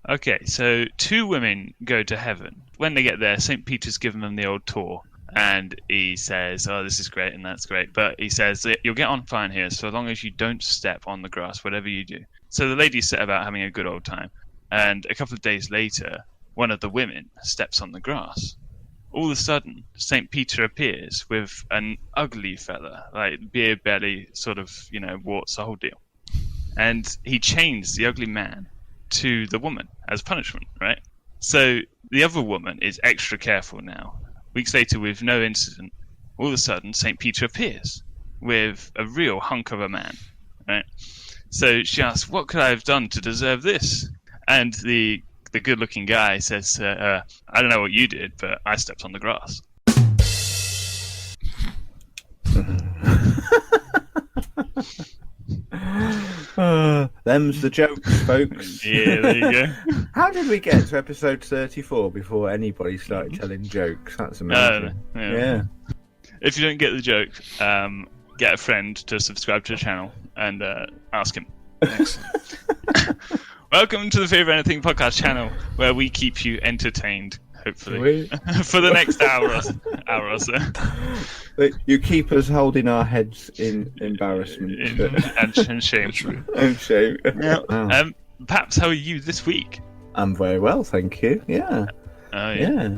Okay, so two women go to heaven. When they get there, St. Peter's given them the old tour. And he says, oh, this is great and that's great. But he says, you'll get on fine here so long as you don't step on the grass, whatever you do. So the ladies set about having a good old time. And a couple of days later, one of the women steps on the grass. All of a sudden, St. Peter appears with an ugly fella, like beard belly, sort of, warts, the whole deal. And he chains the ugly man to the woman as punishment, right? So the other woman is extra careful now. Weeks later, with no incident, all of a sudden, St. Peter appears with a real hunk of a man, right? So she asks, what could I have done to deserve this? And the good-looking guy says, I don't know what you did, but I stepped on the grass. Them's the jokes, folks. Yeah, there you go. How did we get to episode 34 before anybody started telling jokes? That's amazing. Yeah. If you don't get the joke, get a friend to subscribe to the channel and ask him. Excellent. Welcome to the Fear of Anything podcast channel, where we keep you entertained, hopefully, for the next hour or so. You keep us holding our heads in embarrassment and shame. And shame. Yeah. Wow. Paps, how are you this week? I'm very well, thank you. Yeah. Oh, yeah.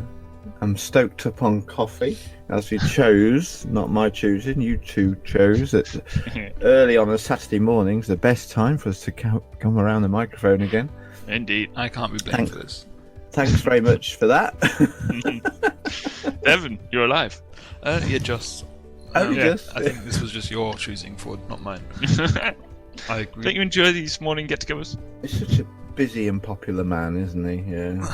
I'm stoked up on coffee, as you chose, not my choosing. You two chose it early on a Saturday morning's the best time for us to come around the microphone again. Indeed. I can't be blamed for this. Thanks very much for that. Devon, you're alive. Yeah, just. Just. I think this was just your choosing, Ford, not mine. I agree. Don't you enjoy these morning get-togethers? He's such a busy and popular man, isn't he? Yeah.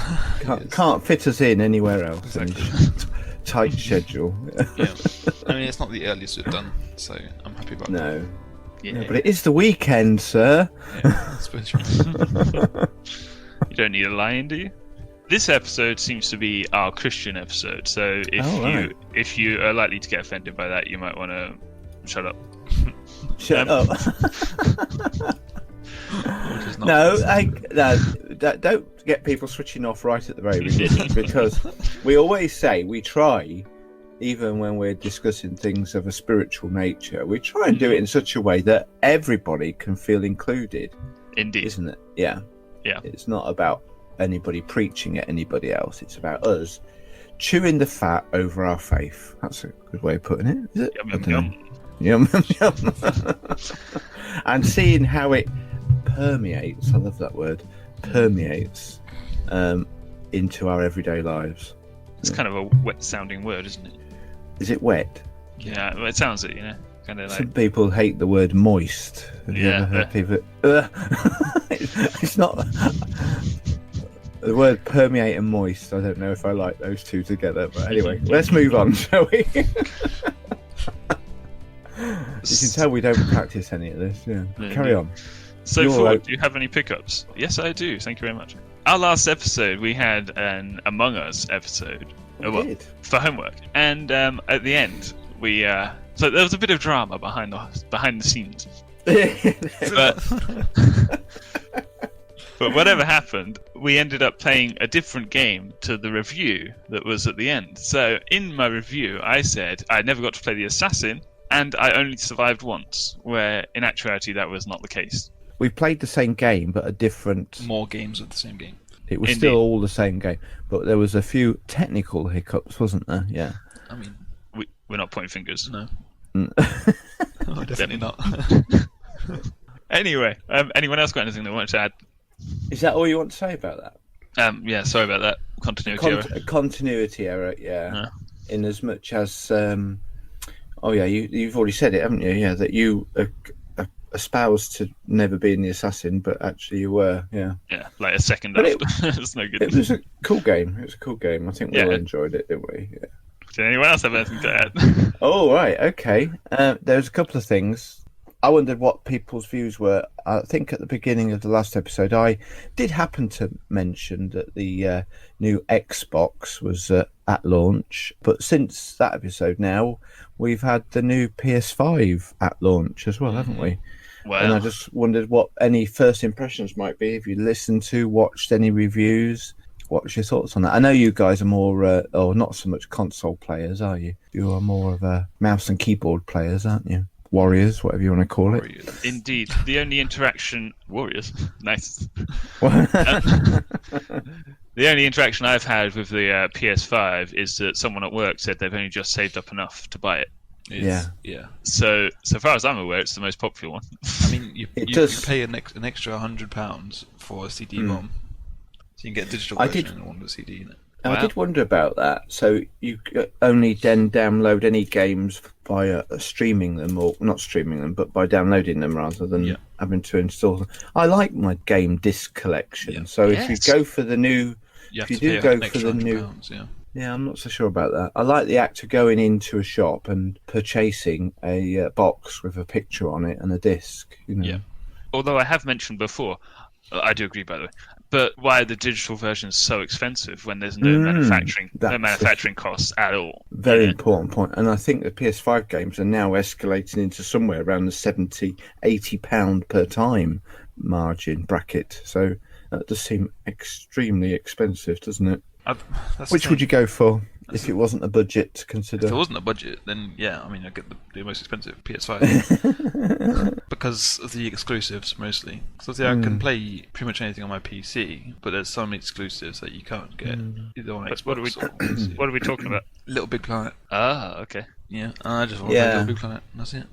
Can't fit us in anywhere else. Exactly. Tight schedule. Yeah. I mean, it's not the earliest we've done, so I'm happy about that. No. Yeah. No, but it is the weekend, sir. Yeah, I suppose you're right. You don't need a lion, do you? This episode seems to be our Christian episode, so if you are likely to get offended by that, you might want to shut up. Shut up. No, don't get people switching off right at the very beginning, because we always say we try, even when we're discussing things of a spiritual nature, we try and do it in such a way that everybody can feel included. Indeed. Isn't it? Yeah. Yeah. It's not about anybody preaching at anybody else. It's about us chewing the fat over our faith. That's a good way of putting it, is it? Yum. And seeing how it permeates, I love that word, permeates into our everyday lives. It's kind of a wet sounding word, isn't it? Is it wet? Yeah, well, it sounds it, kind of like. Some people hate the word moist. Have you ever heard people? It's not. The word permeate and moist, I don't know if I like those two together. But anyway, let's move on, shall we? You can tell we don't practice any of this. Yeah. Carry on. So, Ford, do you have any pickups? Yes, I do. Thank you very much. Our last episode, we had an Among Us episode. We did. For homework. And at the end, we... so there was a bit of drama behind the scenes. But whatever happened, we ended up playing a different game to the review that was at the end. So in my review, I said I never got to play the assassin, and I only survived once, where in actuality that was not the case. We played the same game, but a different... More games of the same game. It was still all the same game, but there was a few technical hiccups, wasn't there? Yeah. I mean... We're not pointing fingers. No. Oh, definitely not. Anyway, anyone else got anything they wanted to add? Is that all you want to say about that? Yeah, sorry about that. Continuity error. Continuity error, yeah. In as much as... you've already said it, haven't you? Yeah, that you espoused to never being the assassin, but actually you were, yeah. Yeah, like a second after. It's no good. It was a cool game. I think we all enjoyed it, didn't we? Yeah. Did anyone else have anything to add? Oh, right, okay. There's a couple of things. I wondered what people's views were. I think at the beginning of the last episode, I did happen to mention that the new Xbox was at launch. But since that episode now, we've had the new PS5 at launch as well, haven't we? And I Wow. just wondered what any first impressions might be. If you listened to, watched any reviews, what's your thoughts on that? I know you guys are more, or not so much console players, are you? You are more of a mouse and keyboard players, aren't you? Warriors, whatever you want to call it. Warriors. Indeed. The only interaction... Warriors. Nice. The only interaction I've had with the PS5 is that someone at work said they've only just saved up enough to buy it. Yeah. So far as I'm aware, it's the most popular one. I mean, you pay an extra £100 for a CD-ROM, so you can get a digital version and one with a CD in it. Wow. I did wonder about that. So you only then download any games by streaming them, or not streaming them, but by downloading them rather than having to install them. I like my game disc collection. Yeah. So if you go for the new, If you do go for the new, yeah, I'm not so sure about that. I like the act of going into a shop and purchasing a box with a picture on it and a disc. You know. Yeah. Although I have mentioned before, I do agree, by the way. But why are the digital versions so expensive when there's no manufacturing costs at all? Very important point. And I think the PS5 games are now escalating into somewhere around the £70-80 per time margin bracket. So that does seem extremely expensive, doesn't it? Which would you go for if it wasn't a budget to consider? If it wasn't a budget, then I'd get the most expensive PS5 because of the exclusives mostly. Because I can play pretty much anything on my PC, but there's some exclusives that you can't get either on Xbox What are we talking about? Little Big Planet. Ah, okay. Yeah, I just want to play Little Big Planet. And that's it.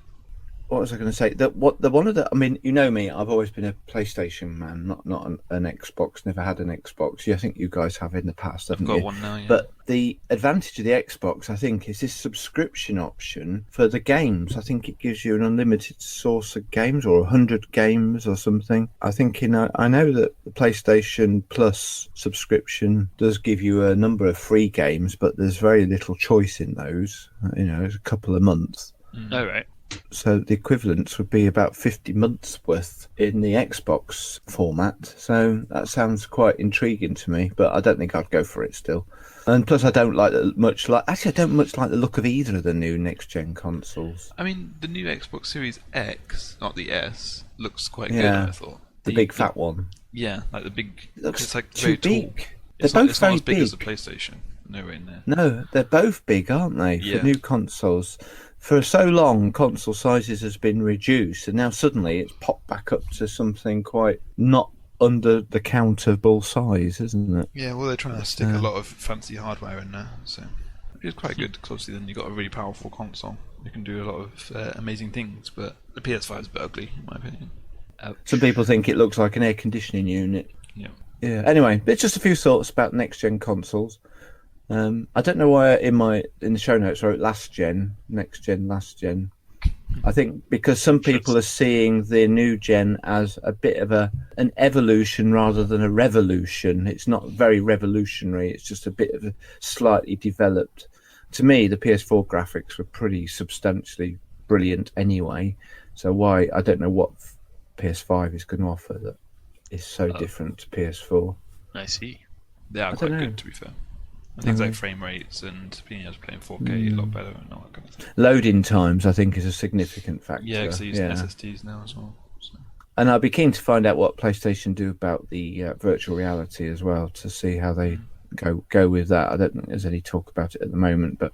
What was I going to say? I mean, you know me. I've always been a PlayStation man, not an Xbox. Never had an Xbox. Yeah, I think you guys have in the past, haven't you? I've got one now. Yeah. But the advantage of the Xbox, I think, is this subscription option for the games. I think it gives you an unlimited source of games, or 100 games, or something. I think I know that the PlayStation Plus subscription does give you a number of free games, but there's very little choice in those. It's a couple of months. All right. So the equivalence would be about 50 months worth in the Xbox format. So that sounds quite intriguing to me, but I don't think I'd go for it still. And plus, I don't much like the look of either of the new next-gen consoles. I mean, the new Xbox Series X, not the S, looks quite good. I thought the big fat one. Yeah, like the big. It's like too very tall. big. It's They're not both very as big big as the PlayStation. Nowhere in there. No, they're both big, aren't they? Yeah. For new consoles. For so long, console sizes has been reduced, and now suddenly it's popped back up to something quite not under the countable size, isn't it? Yeah, well, they're trying to stick a lot of fancy hardware in there, so it's quite good. Because obviously, then you've got a really powerful console. You can do a lot of amazing things, but the PS5 is a bit ugly, in my opinion. Some people think it looks like an air conditioning unit. Yeah. Yeah. Anyway, it's just a few thoughts about next gen consoles. I don't know why in the show notes I wrote last gen, next gen, last gen. I think because some people are seeing the new gen as a bit of an evolution rather than a revolution. It's not very revolutionary. It's just a bit of a slightly developed. To me, the PS4 graphics were pretty substantially brilliant anyway. So I don't know what PS5 is going to offer that is so different to PS4. I see. They are quite good, to be fair. Things like frame rates and being able to play in 4K a lot better and all that kind of stuff. Loading times, I think, is a significant factor. Yeah, because they use SSDs now as well. So. And I'd be keen to find out what PlayStation do about the virtual reality as well, to see how they go with that. I don't think there's any talk about it at the moment, but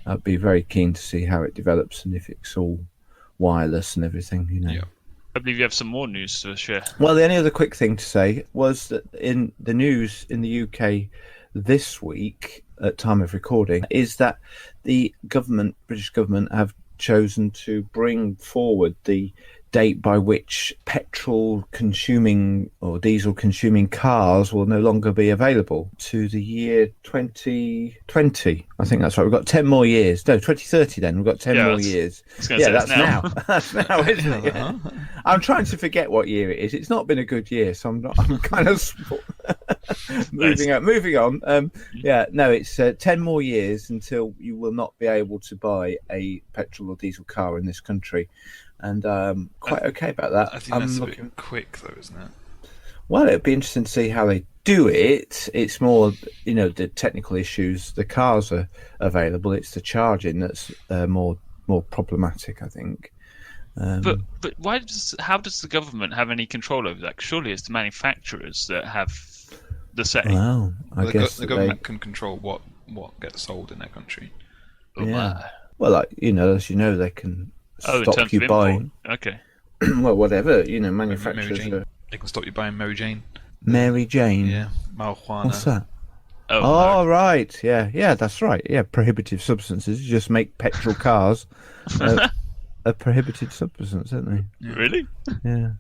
I'd be very keen to see how it develops and if it's all wireless and everything. Yeah. I believe you have some more news to share. Well, the only other quick thing to say was that in the news in the UK this week, at time of recording, is that the British government, have chosen to bring forward the date by which petrol-consuming or diesel-consuming cars will no longer be available to the year 2020. I think that's right. We've got 10 more years. No, 2030 then. We've got 10 more years. That's now. That's now, isn't it? Yeah. I'm trying to forget what year it is. It's not been a good year, so I'm kind of moving on. It's 10 more years until you will not be able to buy a petrol or diesel car in this country. And I'm quite okay about that. I think that's a bit quick, though, isn't it? Well, it'd be interesting to see how they do it. It's more, the technical issues. The cars are available. It's the charging that's more problematic, I think. But how does the government have any control over that? Surely it's the manufacturers that have the say. Well, I guess the government can control what gets sold in their country. Yeah. Well, as you know, they can stop you buying. Okay. Well, whatever, manufacturers. They can stop you buying Mary Jane. Mary Jane. Yeah, marijuana. What's that? Oh, right. Yeah, that's right. Yeah, prohibitive substances. You just make petrol cars a prohibited substance, don't they? Yeah. Really? Yeah.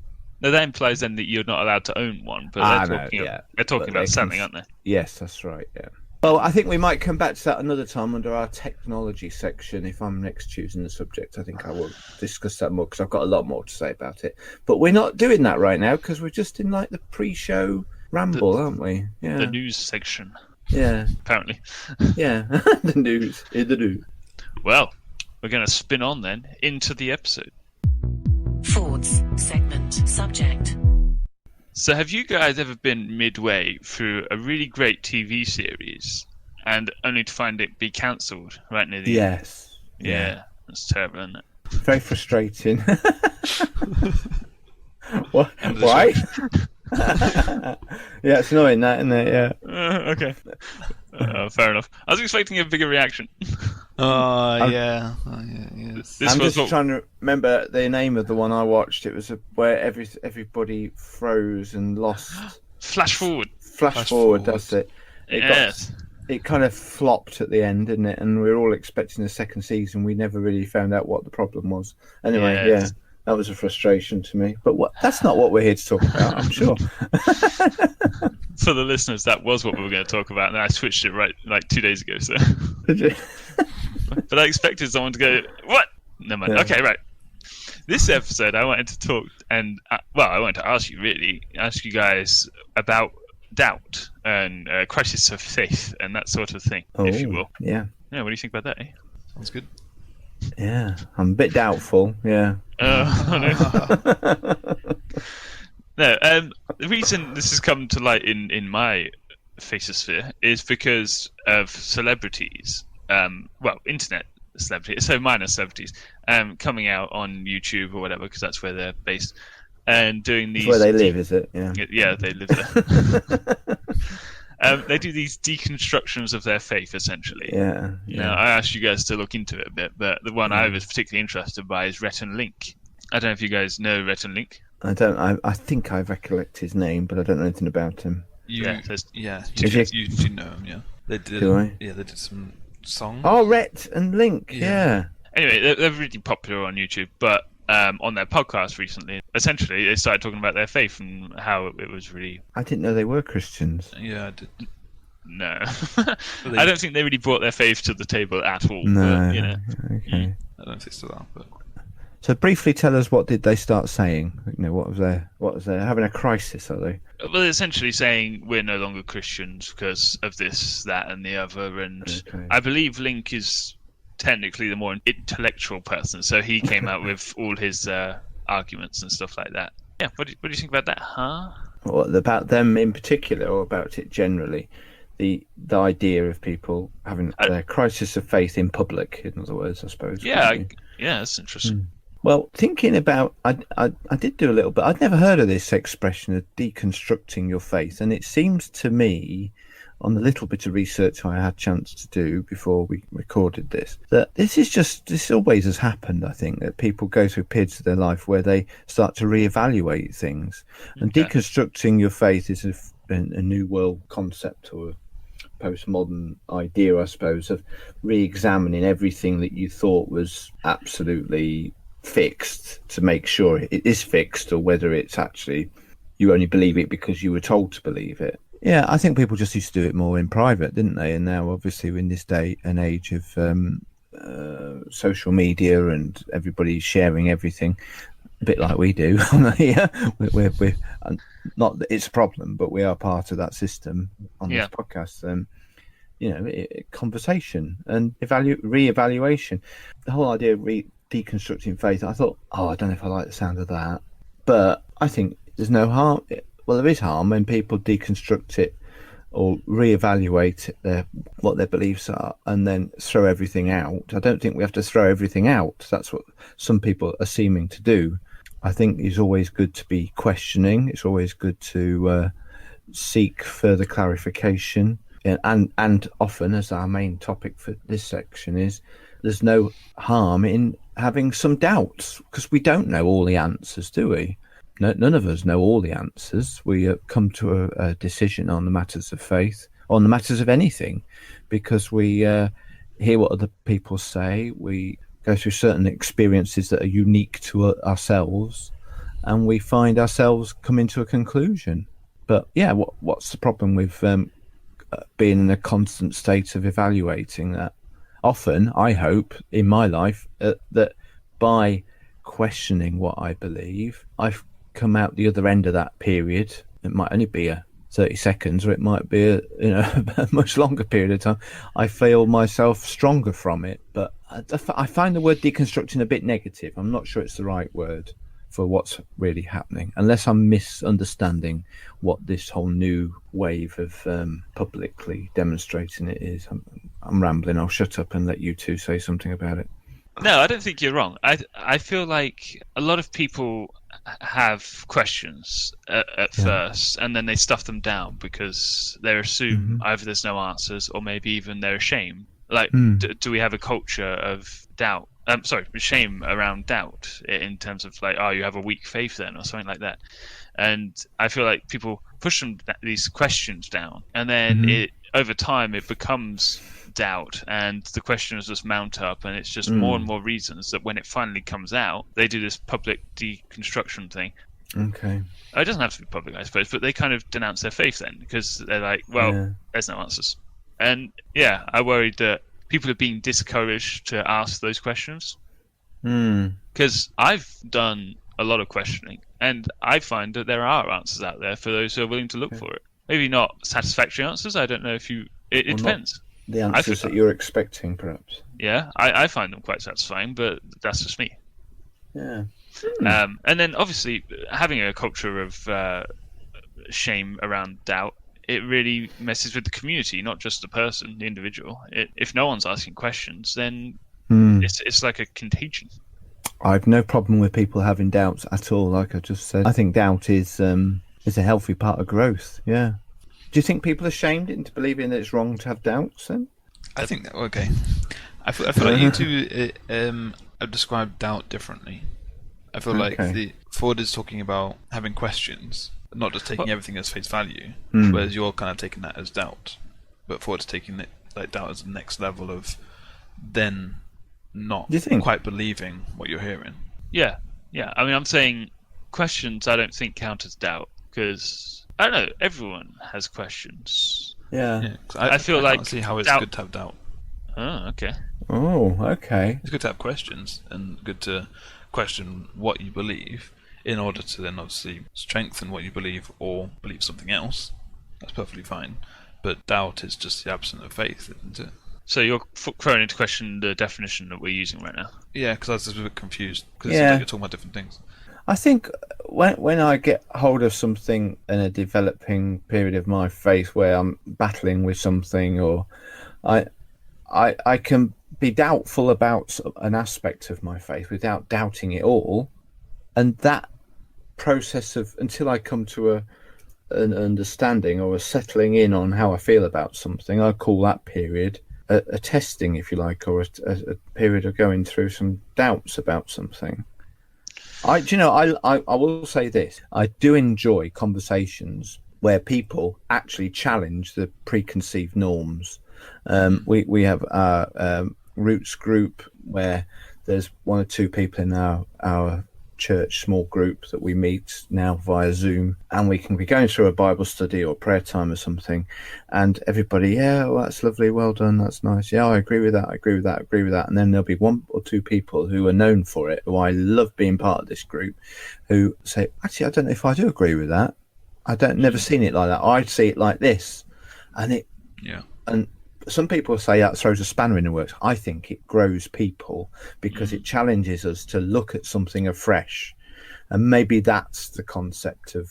No, that implies then that you're not allowed to own one. But they're talking about selling, aren't they? Yes, that's right. Yeah. Well, I think we might come back to that another time under our technology section. If I'm next choosing the subject, I think I will discuss that more because I've got a lot more to say about it. But we're not doing that right now because we're just in the pre-show ramble, aren't we? Yeah. The news section. Yeah. Apparently. Yeah. The news. Well, we're going to spin on then into the episode. Forwards segment subject. So have you guys ever been midway through a really great TV series and only to find it be cancelled right near the end? Yes. Yeah. That's terrible, isn't it? Very frustrating. What? Why? Yeah, it's annoying that, isn't it? Yeah. Okay. Fair enough. I was expecting a bigger reaction. Yeah. This I'm was just trying to remember the name of the one I watched. It was where everybody froze and lost. Flash forward. Flash forward, that's it. Yes. It kind of flopped at the end, didn't it? And we were all expecting a second season. We never really found out what the problem was. Anyway, yeah, that was a frustration to me. But that's not what we're here to talk about, I'm sure. For the listeners, that was what we were going to talk about, and I switched it right 2 days ago. So, Did you? But I expected someone to go, "What?" Never mind. Yeah. Okay, right. This episode, I wanted to talk, and I wanted to ask you guys about doubt and crisis of faith and that sort of thing, if you will. Yeah. Yeah. What do you think about that? Eh? Sounds good. Yeah, I'm a bit doubtful. Yeah. No. No. The reason this has come to light in my facosphere is because of celebrities. Internet celebrities, so minor celebrities, coming out on YouTube or whatever, because that's where they're based, and doing these. That's where they live, is it? Yeah. Yeah, they live there. They do these deconstructions of their faith, essentially. Yeah. Now, I asked you guys to look into it a bit, but the one I was particularly interested by is Rhett and Link. I don't know if you guys know Rhett and Link. I don't. I think I recollect his name, but I don't know anything about him. You do know him, yeah. They did. Do I? Yeah, they did some songs. Oh, Rhett and Link. Yeah. Anyway, they're really popular on YouTube, but on their podcast recently, essentially, they started talking about their faith and how it was really. I didn't know they were Christians. Yeah, I did. No, I don't think they really brought their faith to the table at all. No. But, Okay. I don't think so, but. So briefly tell us, what did they start saying? What was they having a crisis, are they? Well, essentially saying we're no longer Christians because of this, that, and the other. And Okay. I believe Link is technically the more intellectual person, so he came out with all his arguments and stuff like that. Yeah, what do you think about that, huh? What, about them in particular, or about it generally? The idea of people having a crisis of faith in public, in other words, I suppose. Yeah, that's interesting. Well, thinking about, I did do a little bit. I'd never heard of this expression of deconstructing your faith, and it seems to me, on the little bit of research I had chance to do before we recorded this, that this always has happened. I think that people go through periods of their life where they start to reevaluate things, and deconstructing your faith is a new world concept, or a postmodern idea, I suppose, of re-examining everything that you thought was absolutely fixed to make sure it is fixed, or whether it's actually you only believe it because you were told to believe it. Yeah, I think people just used to do it more in private, didn't they? And now, obviously, in this day and age of social media and everybody sharing everything, a bit like we do on here, we're not that it's a problem, but we are part of that system on this podcast. Conversation and re-evaluation. The whole idea of deconstructing faith, I thought, I don't know if I like the sound of that, but I think there's no harm. Well, there is harm when people deconstruct it or reevaluate what their beliefs are and then throw everything out. I don't think we have to throw everything out. That's what some people are seeming to do. I think it's always good to be questioning. It's always good to seek further clarification. And often, as our main topic for this section is, there's no harm in having some doubts, because we don't know all the answers, do we? No, none of us know all the answers. We come to a decision on the matters of faith, on the matters of anything, because we hear what other people say. We go through certain experiences that are unique to ourselves, and we find ourselves coming to a conclusion. But yeah, what's the problem with being in a constant state of evaluating that? Often, I hope in my life that by questioning what I believe, I've come out the other end of that period. It might only be 30 seconds, or it might be a much longer period of time. I feel myself stronger from it. But I find the word deconstructing a bit negative. I'm not sure it's the right word for what's really happening, unless I'm misunderstanding what this whole new wave of publicly demonstrating it is. I'm rambling. I'll shut up and let you two say something about it. No, I don't think you're wrong. I feel like a lot of people have questions at first, and then they stuff them down because they assume either there's no answers, or maybe even they're ashamed. Like, do we have a culture of doubt? Shame around doubt, in terms of like, oh, you have a weak faith then, or something like that. And I feel like people push these questions down, and then over time it becomes doubt, and the questions just mount up, and it's just more and more reasons that when it finally comes out, they do this public deconstruction thing. Okay. It doesn't have to be public, I suppose, but they kind of denounce their faith then, because they're like, well, there's no answers. And yeah, I worried that people are being discouraged to ask those questions. Because I've done a lot of questioning, and I find that there are answers out there for those who are willing to look for it. Maybe not satisfactory answers. I don't know if you... It depends. The answers that you're expecting, perhaps. Yeah, I find them quite satisfying, but that's just me. Yeah. And then, obviously, having a culture of shame around doubt, it really messes with the community, not just the person, the individual. If no one's asking questions, then it's like a contagion. I've no problem with people having doubts at all, like I just said. I think doubt is a healthy part of growth, yeah. Do you think people are shamed into believing that it's wrong to have doubts then? I think that, okay. I feel like you two have described doubt differently. I feel like Ford is talking about having questions, not just taking everything as face value, whereas you're kind of taking that as doubt. But Ford's taking it like doubt as the next level of then not quite believing what you're hearing. Yeah. I mean, I'm saying questions I don't think count as doubt, because I don't know, everyone has questions. Yeah. I feel like... I can't see how it's good to have doubt. Oh, okay. It's good to have questions, and good to question what you believe in order to then obviously strengthen what you believe or believe something else. That's perfectly fine. But doubt is just the absence of faith, isn't it? So you're throwing into question the definition that we're using right now? Yeah, because I was just a bit confused, because it seems like you're talking about different things. I think when I get hold of something in a developing period of my faith where I'm battling with something, or I can be doubtful about an aspect of my faith without doubting it all, and that process of until I come to an understanding or a settling in on how I feel about something, I call that period a testing, if you like, or a period of going through some doubts about something. I will say this: I do enjoy conversations where people actually challenge the preconceived norms. We have our Roots group where there's one or two people in our church small group that we meet now via Zoom, and we can be going through a Bible study or prayer time or something, and everybody, that's lovely, well done, that's nice, I agree with that, and then there'll be one or two people who are known for it, who I love being part of this group, who say, actually, I don't know if I do agree with that. Never seen it like that. I'd see it like this, and some people say that throws a spanner in the works. I think it grows people because it challenges us to look at something afresh. And maybe that's the concept of,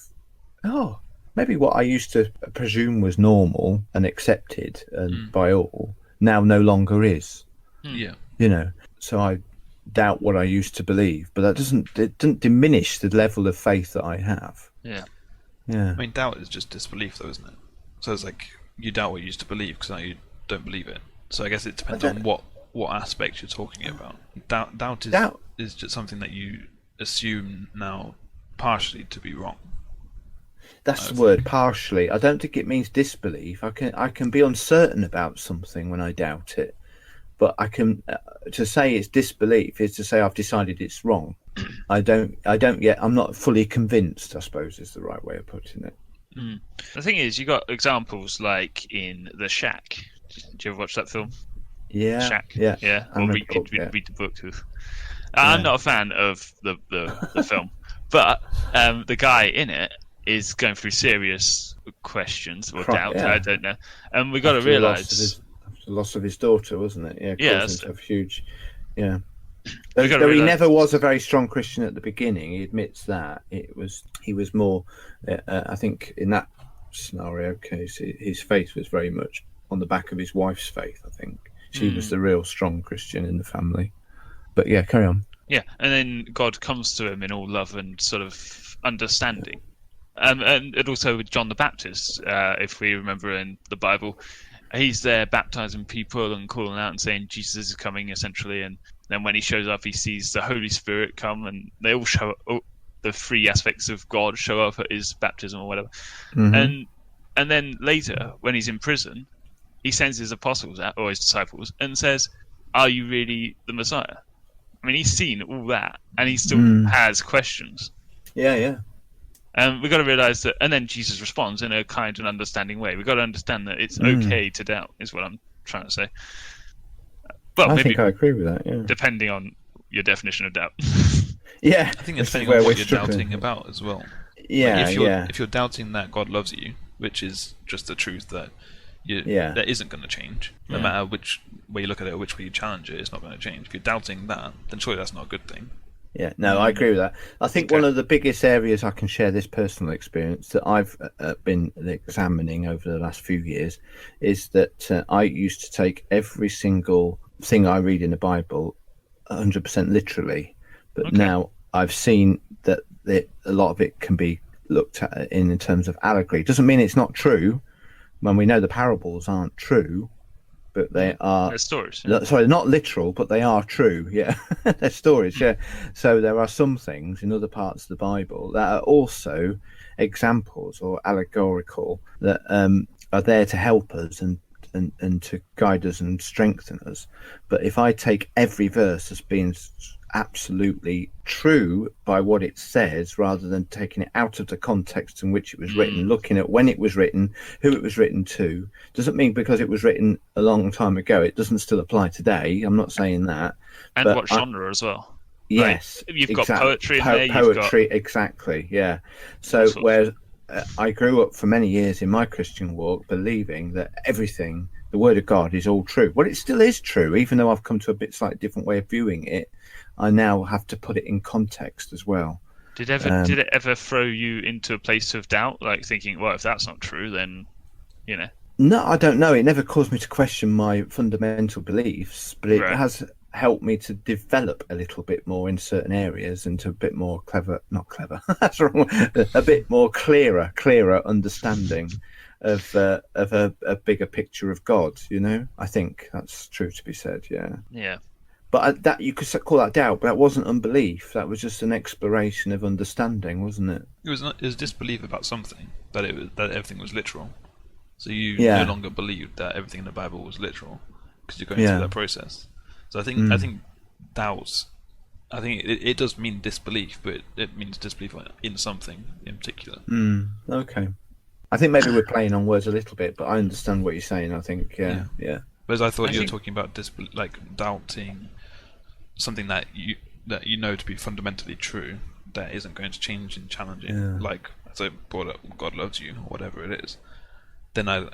maybe what I used to presume was normal and accepted and by all now no longer is. Yeah. You know, so I doubt what I used to believe, but it doesn't diminish the level of faith that I have. Yeah. Yeah. I mean, doubt is just disbelief, though, isn't it? So it's like you doubt what you used to believe because now you don't believe it. So I guess it depends on what aspect you're talking about. Doubt is just something that you assume now partially to be wrong. That's the word, partially. I don't think it means disbelief. I can be uncertain about something when I doubt it, but I can to say it's disbelief is to say I've decided it's wrong. I don't yet. I'm not fully convinced, I suppose, is the right way of putting it. The thing is, you got examples like in The Shack. Did you ever watch that film? Yeah. Shack. Yeah. Yeah. I Or read the book, read the book too. I'm not a fan of the film, but the guy in it is going through serious questions or doubt. Yeah. I don't know, and we got to After realise the loss of his daughter, wasn't it? Yeah. Yeah, Caused him to have huge. Yeah. We gotta Though he realise- never was a very strong Christian at the beginning, he admits that he was more. I think in that scenario case, his faith was very much on the back of his wife's faith. I think she was the real strong Christian in the family. But yeah, carry on. Yeah, and then God comes to him in all love and sort of understanding. And also with John the Baptist, if we remember in the Bible, he's there baptizing people and calling out and saying Jesus is coming, essentially. And then when he shows up, he sees the Holy Spirit come, and they all show up. The three aspects of God show up at his baptism or whatever. And then later, when he's in prison, he sends his apostles out, or his disciples, and says, "Are you really the Messiah?" I mean, he's seen all that, and he still has questions. Yeah, yeah. And we've got to realise that, and then Jesus responds in a kind and understanding way. We've got to understand that it's okay to doubt, is what I'm trying to say. Well, I maybe think I agree with that. Yeah. depending on your definition of doubt. Yeah. I think it's this is depending where on we're what you're struggling. doubting about as well. Yeah, Like if you're doubting that God loves you, which is just the truth that that isn't going to change, no matter which way you look at it or which way you challenge it, it's not going to change. If you're doubting that, then surely that's not a good thing. Yeah, no, I agree with that. I think one of the biggest areas I can share this personal experience that I've been examining over the last few years is that I used to take every single thing I read in the Bible 100% literally, but now I've seen that a lot of it can be looked at in terms of allegory. It doesn't mean it's not true. When we know the parables aren't true, but they are They're stories. sorry, not literal, but they are true. Yeah, they're stories. Yeah, so there are some things in other parts of the Bible that are also examples or allegorical that are there to help us and to guide us and strengthen us. But if I take every verse as being absolutely true by what it says, rather than taking it out of the context in which it was written, looking at when it was written, who it was written to, doesn't mean because it was written a long time ago it doesn't still apply today. I'm not saying that. And what genre as well. Yes, Like, you've got poetry in there. Poetry, exactly. Yeah. So where I grew up for many years in my Christian walk believing that everything, the Word of God, is all true. Well, it still is true, even though I've come to a bit slightly different way of viewing it. I now have to put it in context as well. Did it ever throw you into a place of doubt, like thinking, well, if that's not true, then, you know? No, I don't know. It never caused me to question my fundamental beliefs, but it has helped me to develop a little bit more in certain areas and to a bit more not clever, that's wrong, a bit more clearer understanding of a bigger picture of God, you know? I think that's true to be said, yeah. Yeah. But that you could call that doubt, but that wasn't unbelief. That was just an exploration of understanding, wasn't it? It was disbelief about something, that everything was literal. So you no longer believed that everything in the Bible was literal because you're going through that process. So I think doubts. I think it does mean disbelief, but it means disbelief in something in particular. Okay. I think maybe we're playing on words a little bit, but I understand what you're saying. I think, yeah. Whereas I thought you were talking about doubting something that you know to be fundamentally true that isn't going to change in challenging, like as I brought up, God loves you or whatever it is. Then I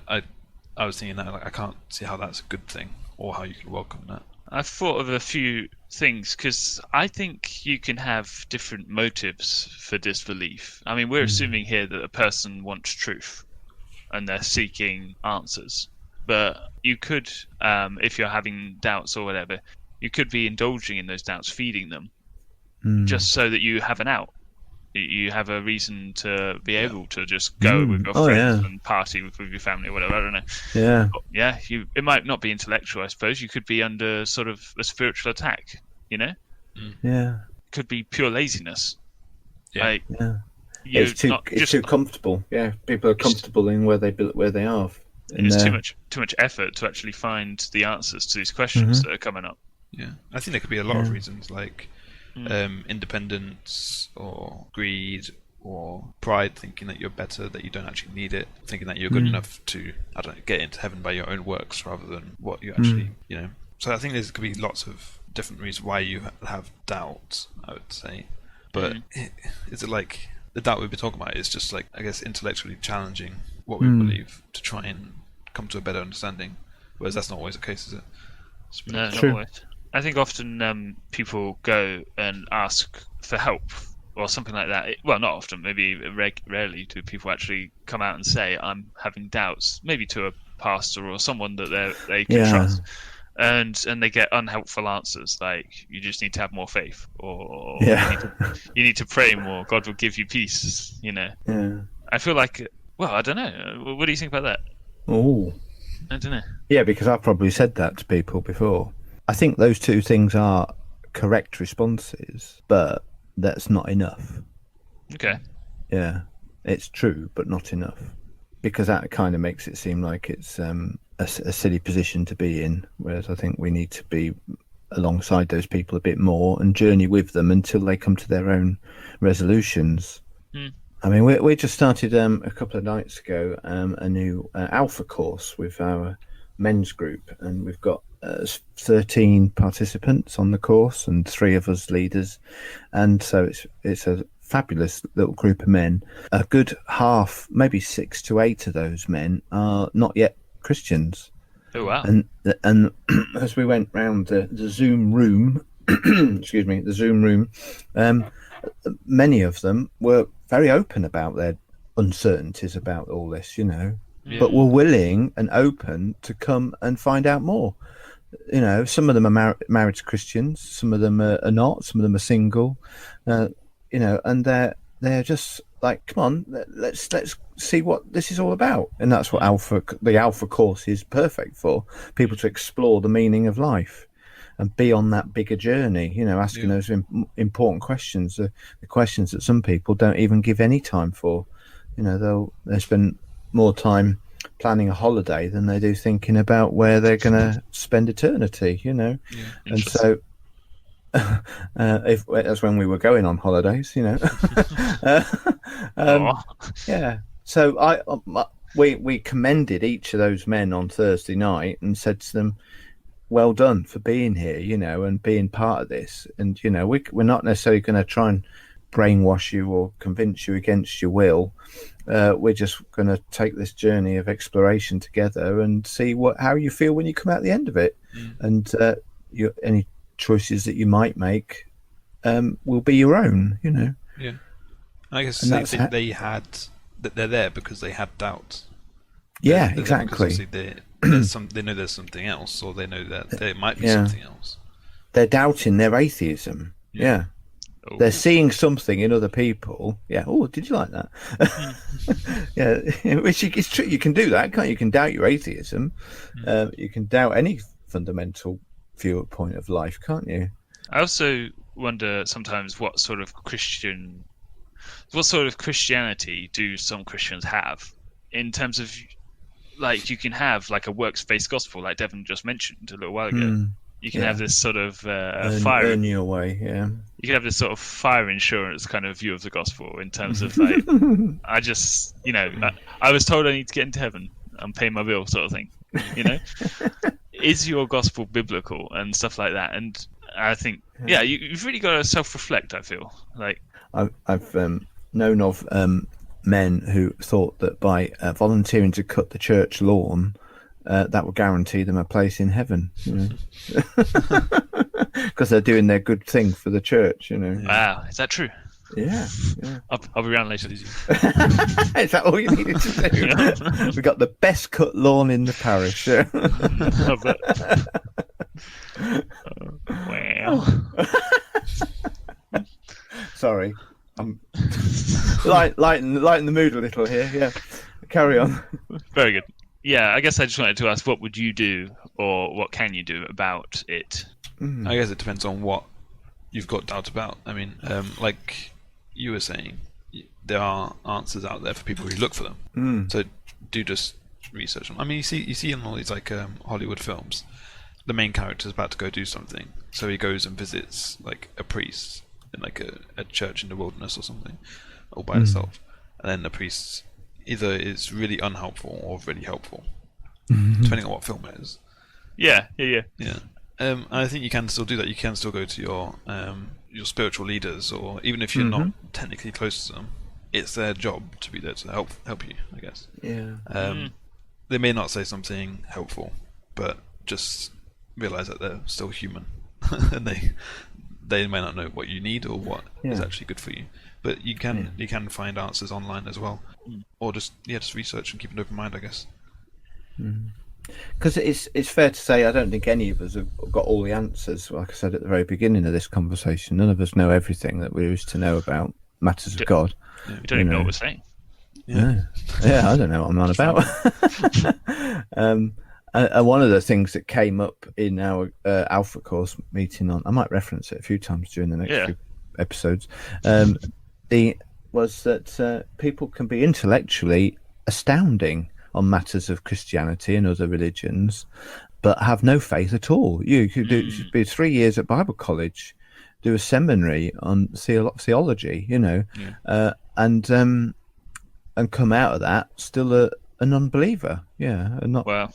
was thinking that I can't see how that's a good thing or how you can welcome that. I've thought of a few things because I think you can have different motives for disbelief. I mean, we're assuming here that a person wants truth and they're seeking answers. But you could, if you're having doubts or whatever, you could be indulging in those doubts, feeding them, just so that you have an out. You have a reason to be able to just go with your friends and party with your family or whatever. I don't know. Yeah. But yeah, it might not be intellectual, I suppose. You could be under sort of a spiritual attack, you know? Yeah. It could be pure laziness. Yeah. Like, It's too comfortable. Yeah, people are comfortable in where they are. It's too much effort to actually find the answers to these questions that are coming up. Yeah, I think there could be a lot of reasons, like independence or greed or pride, thinking that you're better, that you don't actually need it, thinking that you're good enough to, I don't know, get into heaven by your own works rather than what you actually, you know. So I think there could be lots of different reasons why you have doubt, I would say. But is it like the doubt we've been talking about is just like, I guess, intellectually challenging what we believe to try and come to a better understanding, whereas that's not always the case, is it? No, not always. I think often people go and ask for help or something like that. Well, not often, maybe rarely do people actually come out and say, I'm having doubts, maybe to a pastor or someone that they can trust. And they get unhelpful answers, like, you just need to have more faith, or you need to pray more, God will give you peace, you know. Yeah. I feel like, well, I don't know. What do you think about that? Oh. I don't know. Yeah, because I've probably said that to people before. I think those two things are correct responses, but that's not enough. Okay. Yeah, it's true, but not enough. Because that kind of makes it seem like it's a silly position to be in, whereas I think we need to be alongside those people a bit more and journey with them until they come to their own resolutions. I mean, we just started a couple of nights ago a new alpha course with our men's group, and we've got 13 participants on the course and 3 of us leaders, and so it's a fabulous little group of men. A good half, maybe 6 to 8 of those men are not yet Christians. Oh wow! And as we went round the Zoom room, excuse me, the Zoom room, many of them were very open about their uncertainties about all this, you know, but were willing and open to come and find out more. You know, some of them are married to Christians, some of them are not, some of them are single, you know, and they're just like, come on, let's see what this is all about. And that's what the alpha course is perfect for, people to explore the meaning of life and be on that bigger journey, you know, asking those important questions, the questions that some people don't even give any time for. You know, they'll spend more time planning a holiday than they do thinking about where they're going to spend eternity, you know. And so if that's when we were going on holidays, you know. Yeah, so we commended each of those men on Thursday night and said to them, well done for being here, you know, and being part of this. And, you know, we're not necessarily going to try and brainwash you or convince you against your will. We're just going to take this journey of exploration together and see how you feel when you come out the end of it. And any choices that you might make will be your own, you know. Yeah. I guess they're there because they had doubts. Yeah, exactly. They know there's something else, or they know that there might be something else. They're doubting their atheism. Yeah. Oh. They're seeing something in other people. Yeah. Oh, did you like that? Yeah. Which is true. You can do that, can't you? You can doubt your atheism. You can doubt any fundamental point of life, can't you? I also wonder sometimes what sort of Christianity do some Christians have, in terms of, like, you can have like a works-based gospel, like Devon just mentioned a little while ago. You can have this sort of fire. Earn your way, yeah. You can have this sort of fire insurance kind of view of the gospel, in terms of like, I just, you know, I was told I need to get into heaven. I'm paying my bill, sort of thing. You know, is your gospel biblical and stuff like that? And I think, you've really got to self-reflect. I feel like I've known of men who thought that by volunteering to cut the church lawn, that will guarantee them a place in heaven. Because they're doing their good thing for the church. Wow, is that true? Yeah. I'll be around later. Is that all you needed to do? We got the best cut lawn in the parish. Wow. Sorry, I'm lighten the mood a little here. Yeah, carry on. Very good. Yeah, I guess I just wanted to ask, what would you do, or what can you do about it? I guess it depends on what you've got doubt about. I mean, like you were saying, there are answers out there for people who look for them. So do just research them. I mean, you see in all these like Hollywood films, the main character is about to go do something, so he goes and visits like a priest in like a church in the wilderness or something, all by himself, and then the priest either is really unhelpful or really helpful, depending on what film it is. Yeah. I think you can still do that. You can still go to your spiritual leaders, or even if you're not technically close to them, it's their job to be there to help you, I guess. Yeah. They may not say something helpful, but just realize that they're still human, and they may not know what you need or what is actually good for you. But you can find answers online as well, or just research and keep an open mind, I guess. Because it's fair to say, I don't think any of us have got all the answers. Like I said at the very beginning of this conversation, none of us know everything that we wish to know about matters of God. We don't even know what we're saying. Yeah, I don't know what I'm on about. And one of the things that came up in our Alpha course meeting I might reference it a few times during the next few episodes, was that people can be intellectually astounding on matters of Christianity and other religions, but have no faith at all. You could be 3 years at Bible college, do a seminary on theology, and come out of that still an unbeliever. And not. Wow.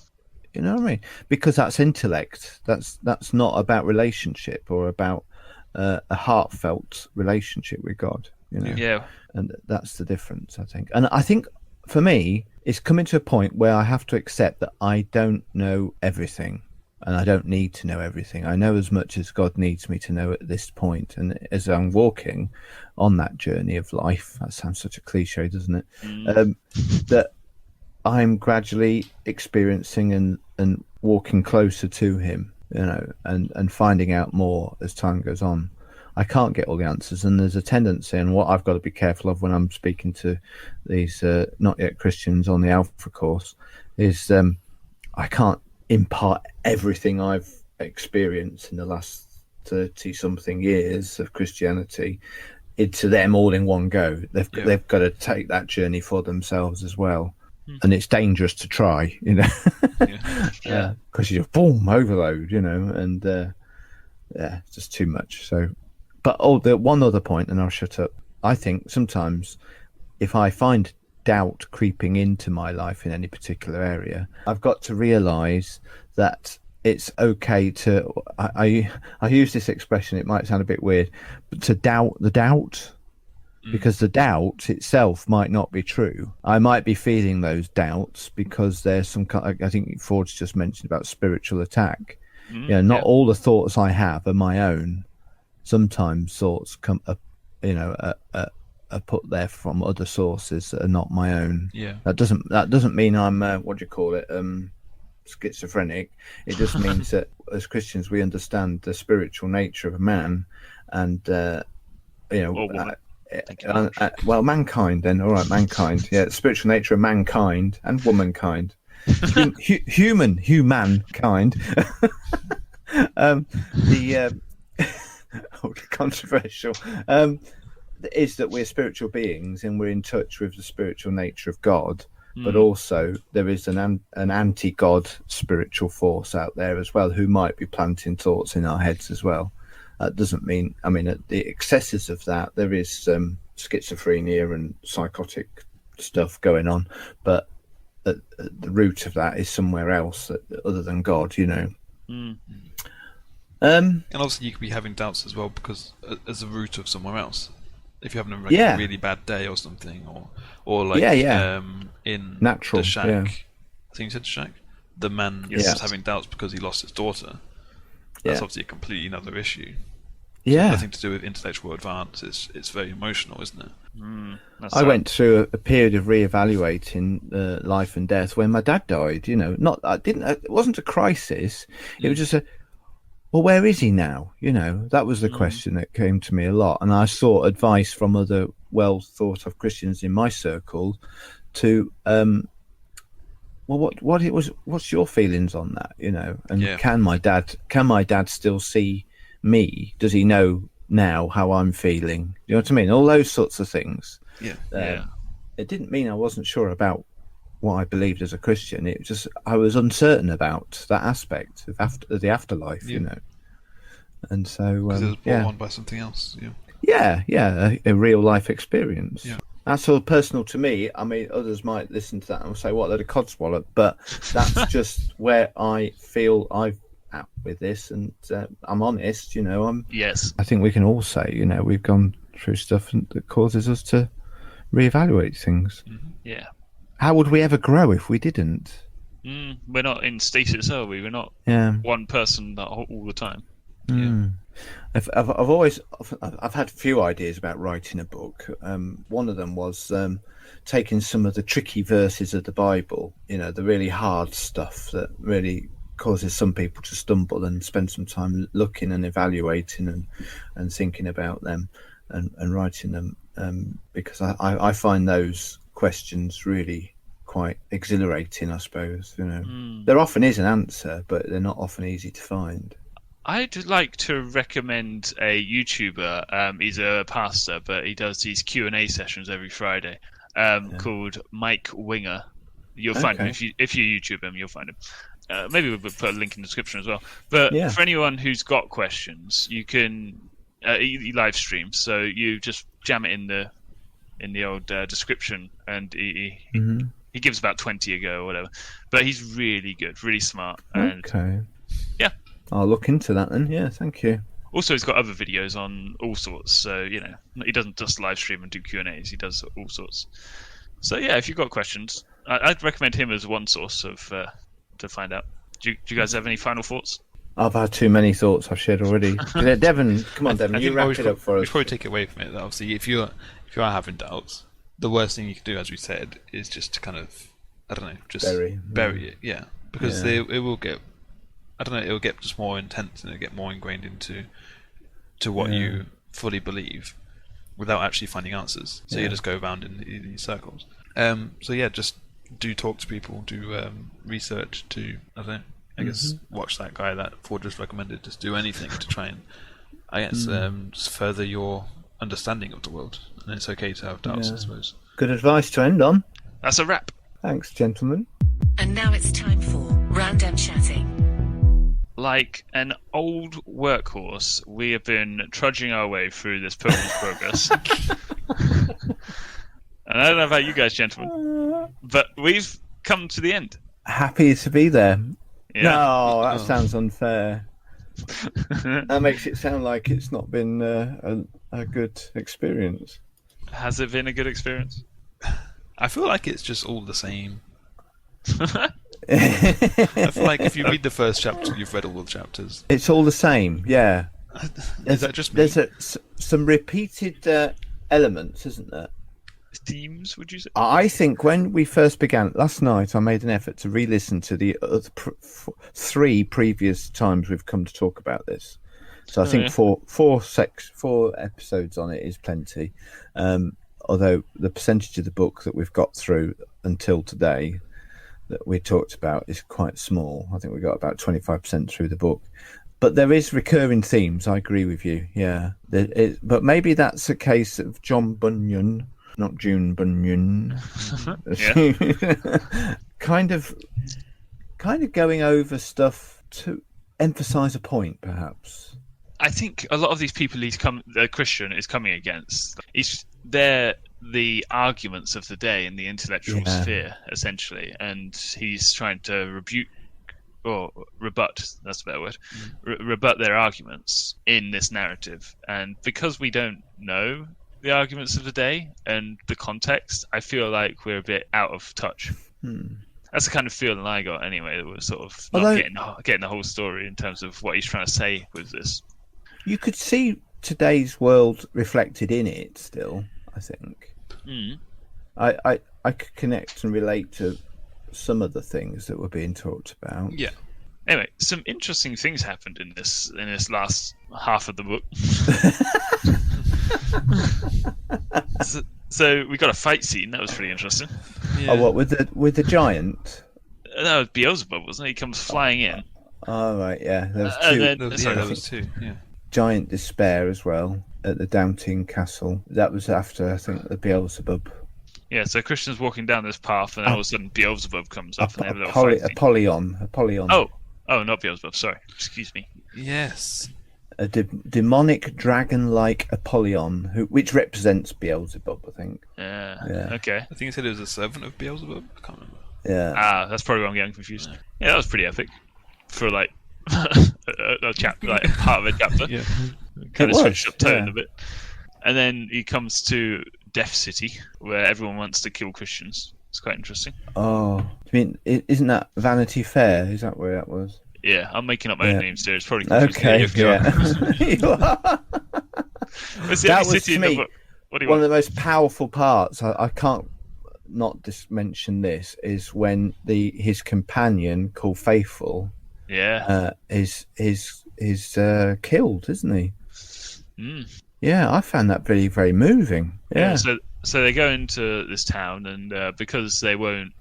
You know what I mean? Because that's intellect. That's not about relationship or about a heartfelt relationship with God. Yeah. And that's the difference, I think. And I think for me, it's coming to a point where I have to accept that I don't know everything, and I don't need to know everything. I know as much as God needs me to know at this point. And as I'm walking on that journey of life, that sounds such a cliche, doesn't it? That I'm gradually experiencing and walking closer to him, and finding out more as time goes on. I can't get all the answers, and there's a tendency, and what I've got to be careful of when I'm speaking to these not yet Christians on the Alpha course is I can't impart everything I've experienced in the last 30-something years of Christianity into them all in one go. They've got to take that journey for themselves as well. And it's dangerous to try, because you boom overload, and it's just too much. So, but the one other point, and I'll shut up. I think sometimes if I find doubt creeping into my life in any particular area, I've got to realise that it's okay to. I use this expression. It might sound a bit weird, but to doubt the doubt. Because the doubt itself might not be true. I might be feeling those doubts because there's some kind. I think Ford's just mentioned about spiritual attack. Not all the thoughts I have are my own. Sometimes thoughts come up, are put there from other sources that are not my own. Yeah. That doesn't mean I'm what do you call it? Schizophrenic. It just means that as Christians we understand the spiritual nature of a man, and well, mankind then. All right, mankind. Yeah, the spiritual nature of mankind and womankind. Humankind. Controversial. Is that we're spiritual beings and we're in touch with the spiritual nature of God, but also there is an anti-God spiritual force out there as well who might be planting thoughts in our heads as well. That doesn't mean, at the excesses of that, there is schizophrenia and psychotic stuff going on, but at the root of that is somewhere else other than God, And obviously you could be having doubts as well because as a root of somewhere else. If you're having a really bad day or something, or like in natural, the shack. I think you said the shack. the man Yes. was having doubts because he lost his daughter. That's obviously a completely another issue. Yeah. Nothing to do with intellectual advance. It's very emotional, isn't it? I went through a period of re-evaluating life and death when my dad died. It wasn't a crisis. It was just well, where is he now? That was the question that came to me a lot, and I sought advice from other well thought of Christians in my circle to what's your feelings on that? And can my dad still see me? Does he know now how I'm feeling? You know what I mean? All those sorts of things. It didn't mean I wasn't sure about what I believed as a Christian. It was just I was uncertain about that aspect of the afterlife. And so Because it was brought on by something else. a real life experience. Yeah. That's all personal to me. I mean, others might listen to that and say, "What, they're a codswallop?" But that's just where I feel I've at with this, and I'm honest. Yes. I think we can all say, we've gone through stuff that causes us to reevaluate things. Yeah. How would we ever grow if we didn't? We're not in stasis, are we? We're not one person all the time. I've had a few ideas about writing a book. One of them was taking some of the tricky verses of the Bible, the really hard stuff that really causes some people to stumble, and spend some time looking and evaluating and thinking about them and writing them, because I find those questions really quite exhilarating, I suppose. There often is an answer, but they're not often easy to find. I'd like to recommend a YouTuber. He's a pastor, but he does these Q&A sessions every Friday, called Mike Winger. You'll find him if you YouTube him. You'll find him. Maybe we'll put a link in the description as well. But for anyone who's got questions, you can he live streams. So you just jam it in the old description, and he gives about 20 a go or whatever. But he's really good, really smart. And, yeah. I'll look into that then. Yeah, thank you. Also, he's got other videos on all sorts. So, he doesn't just live stream and do Q&As. He does all sorts. So, yeah, if you've got questions, I'd recommend him as one source of to find out. Do you guys have any final thoughts? I've had too many thoughts I've shared already. Devon, come on, Devon, you wrap it up for us. Before we take it away from it, obviously, if you are having doubts, the worst thing you can do, as we said, is just to kind of, I don't know, just bury it. Yeah, because it will get, I don't know, it will get just more intense and it'll get more ingrained into what you fully believe without actually finding answers. So you just go around in these circles. So yeah, just do talk to people, do research, I don't know, I guess watch that guy that Ford just recommended. Just do anything to try and, I guess, just further your understanding of the world. And it's okay to have doubts, I suppose. Good advice to end on. That's a wrap. Thanks, gentlemen. And now it's time for Random Chatting. Like an old workhorse, we have been trudging our way through this Pilgrims Progress. And I don't know about you guys, gentlemen, but we've come to the end. Happy to be there. Yeah. No, that sounds unfair. That makes it sound like it's not been a good experience. Has it been a good experience? I feel like it's just all the same. I feel like if you read the first chapter, you've read all the chapters. It's all the same, yeah. Is that just me? There's some repeated elements, isn't there? Themes, would you say? I think when we first began last night, I made an effort to re-listen to the three previous times we've come to talk about this. So I think four episodes on it is plenty. Although the percentage of the book that we've got through until today that we talked about is quite small. I think we got about 25% through the book. But there is recurring themes. I agree with you. Yeah, but maybe that's a case of John Bunyan. Not June Bunyan. kind of going over stuff to emphasize a point, perhaps. I think a lot of these people the Christian is coming against, they're the arguments of the day in the intellectual sphere, essentially, and he's trying to rebut, that's a better word, rebut their arguments in this narrative. And because we don't know the arguments of the day and the context, I feel like we're a bit out of touch. And That's the kind of feeling I got anyway. That we're sort of Although- not getting the whole story in terms of what he's trying to say with this. You could see today's world reflected in it still, I think. Mm. I could connect and relate to some of the things that were being talked about. Yeah. Anyway, some interesting things happened in this last half of the book. So we got a fight scene. That was pretty interesting. Yeah. Oh, what with the giant? That was Beelzebub, wasn't it? He comes flying in. Oh right, yeah. There was And two then- There was two. Yeah. giant despair as well at the Downton Castle. That was after I think the Beelzebub. Yeah, so Christian's walking down this path, and then all of a sudden Beelzebub comes up, and they have a little fight scene. Apollyon. Oh, not Beelzebub. Sorry, excuse me. Yes. A demonic dragon-like Apollyon, which represents Beelzebub, I think. Yeah. Okay. I think he said it was a servant of Beelzebub. I can't remember. Yeah. That's probably why I'm getting confused. Yeah, that was pretty epic for like a chapter, like part of a chapter. Yeah. Kind It of was, switched up tone yeah. a bit. And then he comes to Death City, where everyone wants to kill Christians. It's quite interesting. Oh, I mean, isn't that Vanity Fair? Is that where that was? Yeah, I'm making up my own Yeah. names here. It's probably confusing. Okay, You've got- yeah. You are. It's the That only was, city to in the me, book. What do you One of want? the most powerful parts. I can't not mention this is when his companion called Faithful Yeah. is killed, isn't he? Mm. Yeah, I found that very, very moving. Yeah. So they go into this town, and because they won't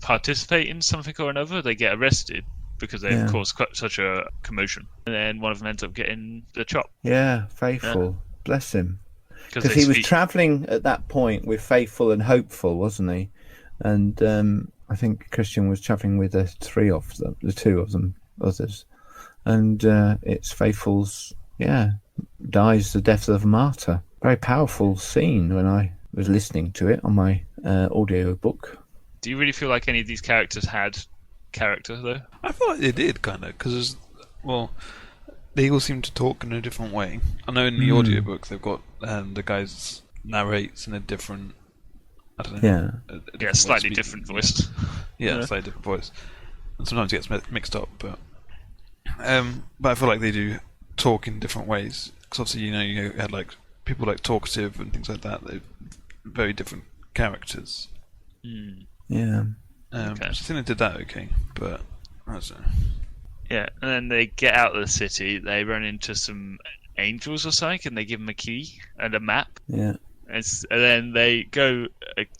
participate in something or another, they get arrested because they've caused such a commotion. And then one of them ends up getting the chop. Yeah, Faithful. Bless him. Because Because he was travelling at that point with Faithful and Hopeful, wasn't he? And I think Christian was travelling with the two of them, others. And it's Faithful's, dies the death of a martyr. Very powerful scene when I was listening to it on my audio book. Do you really feel like any of these characters had character, though? I feel like they did, kind of, because, they all seem to talk in a different way. I know in the audiobook they've got the guys narrates in a different, I don't know. Yeah, slightly different voice. Yeah, slightly different voice. And sometimes it gets mixed up, but I feel like they do talk in different ways. Because obviously, you had like people like Talkative and things like that. They're very different characters. Mm. Yeah. So I think they did that okay, but I don't know. Yeah, and then they get out of the city. They run into some angels or something, and they give them a key and a map. Yeah. And then they go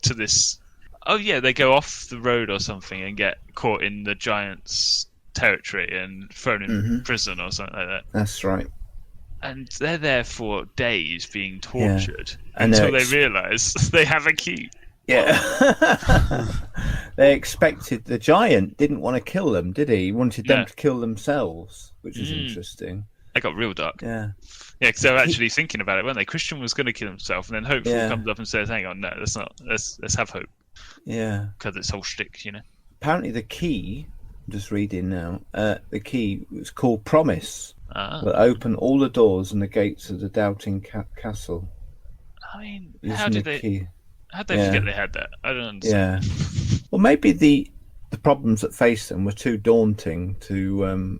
to this. Oh yeah, they go off the road or something and get caught in the giant's territory and thrown in prison or something like that. That's right. And they're there for days being tortured And until they realise they have a key. Yeah. They expected the giant didn't want to kill them, did he? He wanted them to kill themselves, which is interesting. They got real dark. Yeah. Yeah, because they were actually thinking about it, weren't they? Christian was going to kill himself, and then Hopeful comes up and says, "Hang on, no, let's not. Let's have hope." Yeah. Because it's whole shtick, Apparently, the key. I'm just reading now. The key was called Promise. That open all the doors and the gates of the Doubting Castle. I mean, Using how did the they? key. How'd they forget they had that? I don't understand. Yeah. Well, maybe the problems that faced them were too daunting to,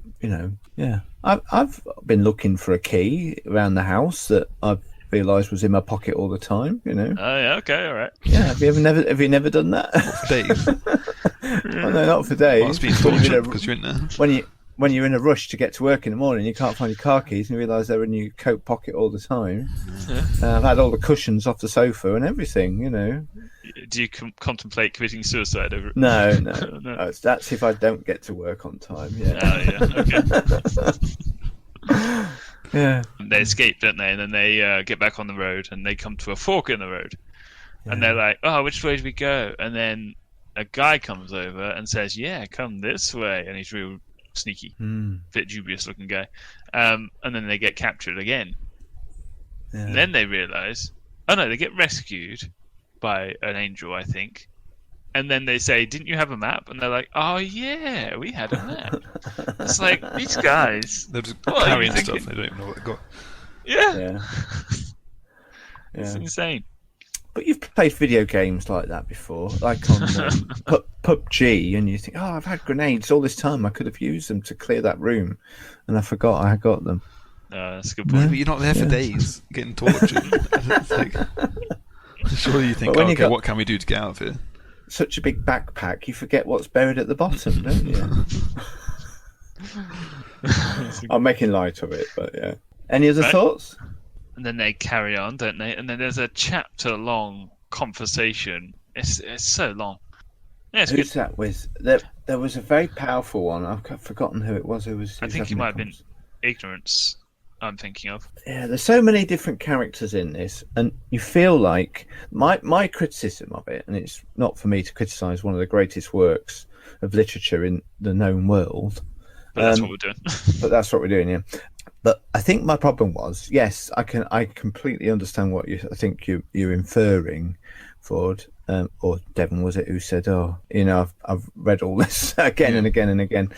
Yeah. I've been looking for a key around the house that I've realised was in my pocket all the time. Oh yeah, okay, all right. Yeah. Have you never done that? For days. Well, no, not for days. Must be tortured because you're in there. When you're in a rush to get to work in the morning, you can't find your car keys and you realise they're in your coat pocket all the time. I've had all the cushions off the sofa and everything, Do you contemplate committing suicide over it? No. No. That's if I don't get to work on time. Yeah. Oh, yeah, okay. Yeah. They escape, don't they? And then they get back on the road, and they come to a fork in the road. And they're like, "Oh, which way do we go?" And then a guy comes over and says, "Yeah, come this way." And he's real sneaky, bit dubious looking guy. And then they get captured again. Yeah. And then they realise, oh no, they get rescued by an angel, I think. And then they say, "Didn't you have a map?" And they're like, "Oh yeah, we had a map." It's like, these guys, They're just what are you carrying thinking? stuff. They don't even know what they got. Yeah. Yeah. It's insane. But you've played video games like that before, like on PUBG, and you think, oh, I've had grenades all this time. I could have used them to clear that room, and I forgot I got them. That's a good Yeah, point. but you're not there for days getting tortured. It's like, surely you think, okay, what can we do to get out of here? Such a big backpack, you forget what's buried at the bottom, don't you? I'm making light of it, but yeah. Any other thoughts? And then they carry on, don't they? And then there's a chapter-long conversation. It's so long. Yeah, it's Who's good. that with? There was a very powerful one. I've forgotten who it was. I think it might have been Ignorance. I'm thinking of. Yeah, there's so many different characters in this, and you feel like my criticism of it, and it's not for me to criticise one of the greatest works of literature in the known world. But that's what we're doing. But that's what we're doing, yeah. But I think my problem was, yes, I completely understand what you're inferring, Ford, or Devon, was it, who said, oh, I've read all this again and again and again,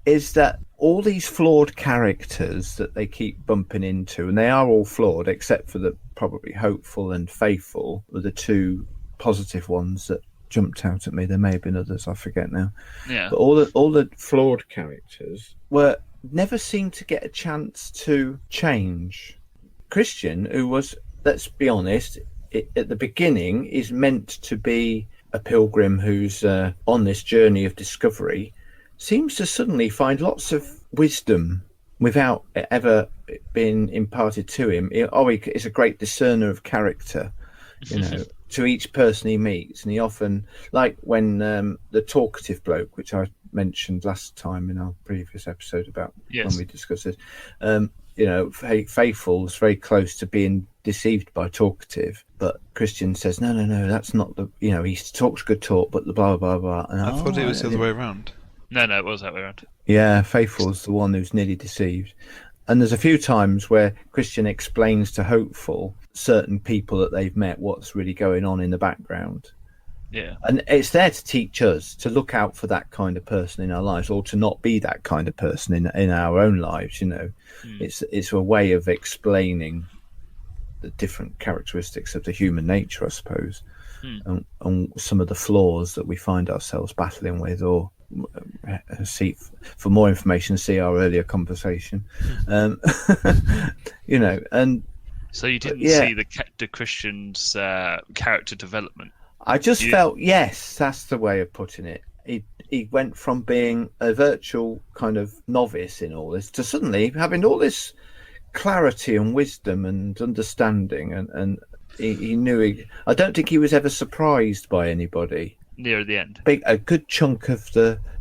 is that all these flawed characters that they keep bumping into, and they are all flawed except for the probably Hopeful and Faithful were the two positive ones that jumped out at me. There may have been others, I forget now. Yeah. But all the flawed characters never seemed to get a chance to change. Christian, who was, let's be honest, at the beginning is meant to be a pilgrim who's on this journey of discovery, seems to suddenly find lots of wisdom without it ever being imparted to him. He's a great discerner of character, to each person he meets. And he often, like when the talkative bloke, which I mentioned last time in our previous episode about when we discussed it, Faithful's very close to being deceived by talkative, but Christian says, no, that's not the, he talks good talk, but the blah, blah, blah. And I thought it was the other way around. No, it was that way around. Yeah, Faithful's the one who's nearly deceived. And there's a few times where Christian explains to Hopeful certain people that they've met what's really going on in the background. Yeah. And it's there to teach us to look out for that kind of person in our lives, or to not be that kind of person in our own lives, It's a way of explaining the different characteristics of the human nature, I suppose, and some of the flaws that we find ourselves battling with, or for more information, see our earlier conversation. And so you didn't see the Christian's character development. I just felt, yes, that's the way of putting it. He went from being a virtual kind of novice in all this to suddenly having all this clarity and wisdom and understanding, and he knew. I don't think he was ever surprised by anybody. Near the end, a good chunk of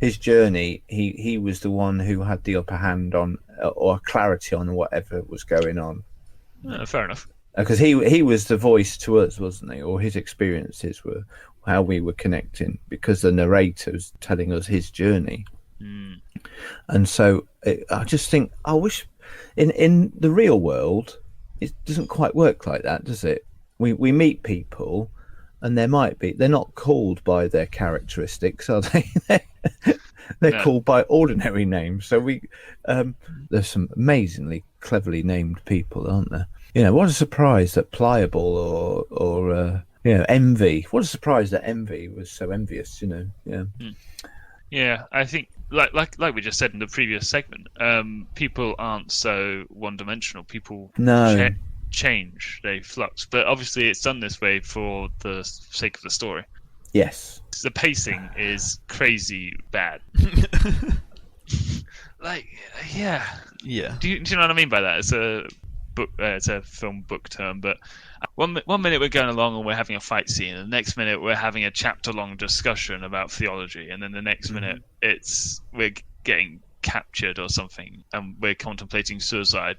his journey, he was the one who had the upper hand on, or clarity on whatever was going on. Fair enough. Because he was the voice to us, wasn't he? Or his experiences were how we were connecting, because the narrator was telling us his journey. And so I just think, I wish in the real world it doesn't quite work like that, does it? We meet people, and they're not called by their characteristics, are they? They're called by ordinary names. So there's some amazingly cleverly named people, aren't there? What a surprise that Pliable or Envy. What a surprise that Envy was so envious. Yeah, I think like we just said in the previous segment, people aren't so one-dimensional. People change, they flux. But obviously, it's done this way for the sake of the story. Yes. The pacing is crazy bad. Yeah. Do you know what I mean by that? It's a book. It's a film book term. But one minute we're going along and we're having a fight scene, and the next minute we're having a chapter-long discussion about theology, and then the next minute we're getting captured or something, and we're contemplating suicide.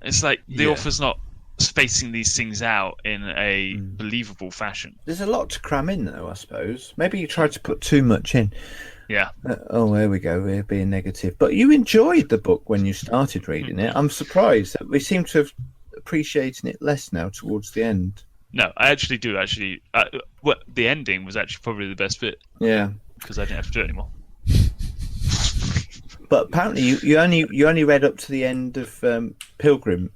It's like the author's not spacing these things out in a believable fashion. There's a lot to cram in, though, I suppose. Maybe you tried to put too much in. Yeah. There we go. We're being negative. But you enjoyed the book when you started reading it. I'm surprised that we seem to have appreciating it less now towards the end. No, I actually do. The ending was actually probably the best bit. Yeah. Because I didn't have to do it anymore. But apparently you only read up to the end of Pilgrim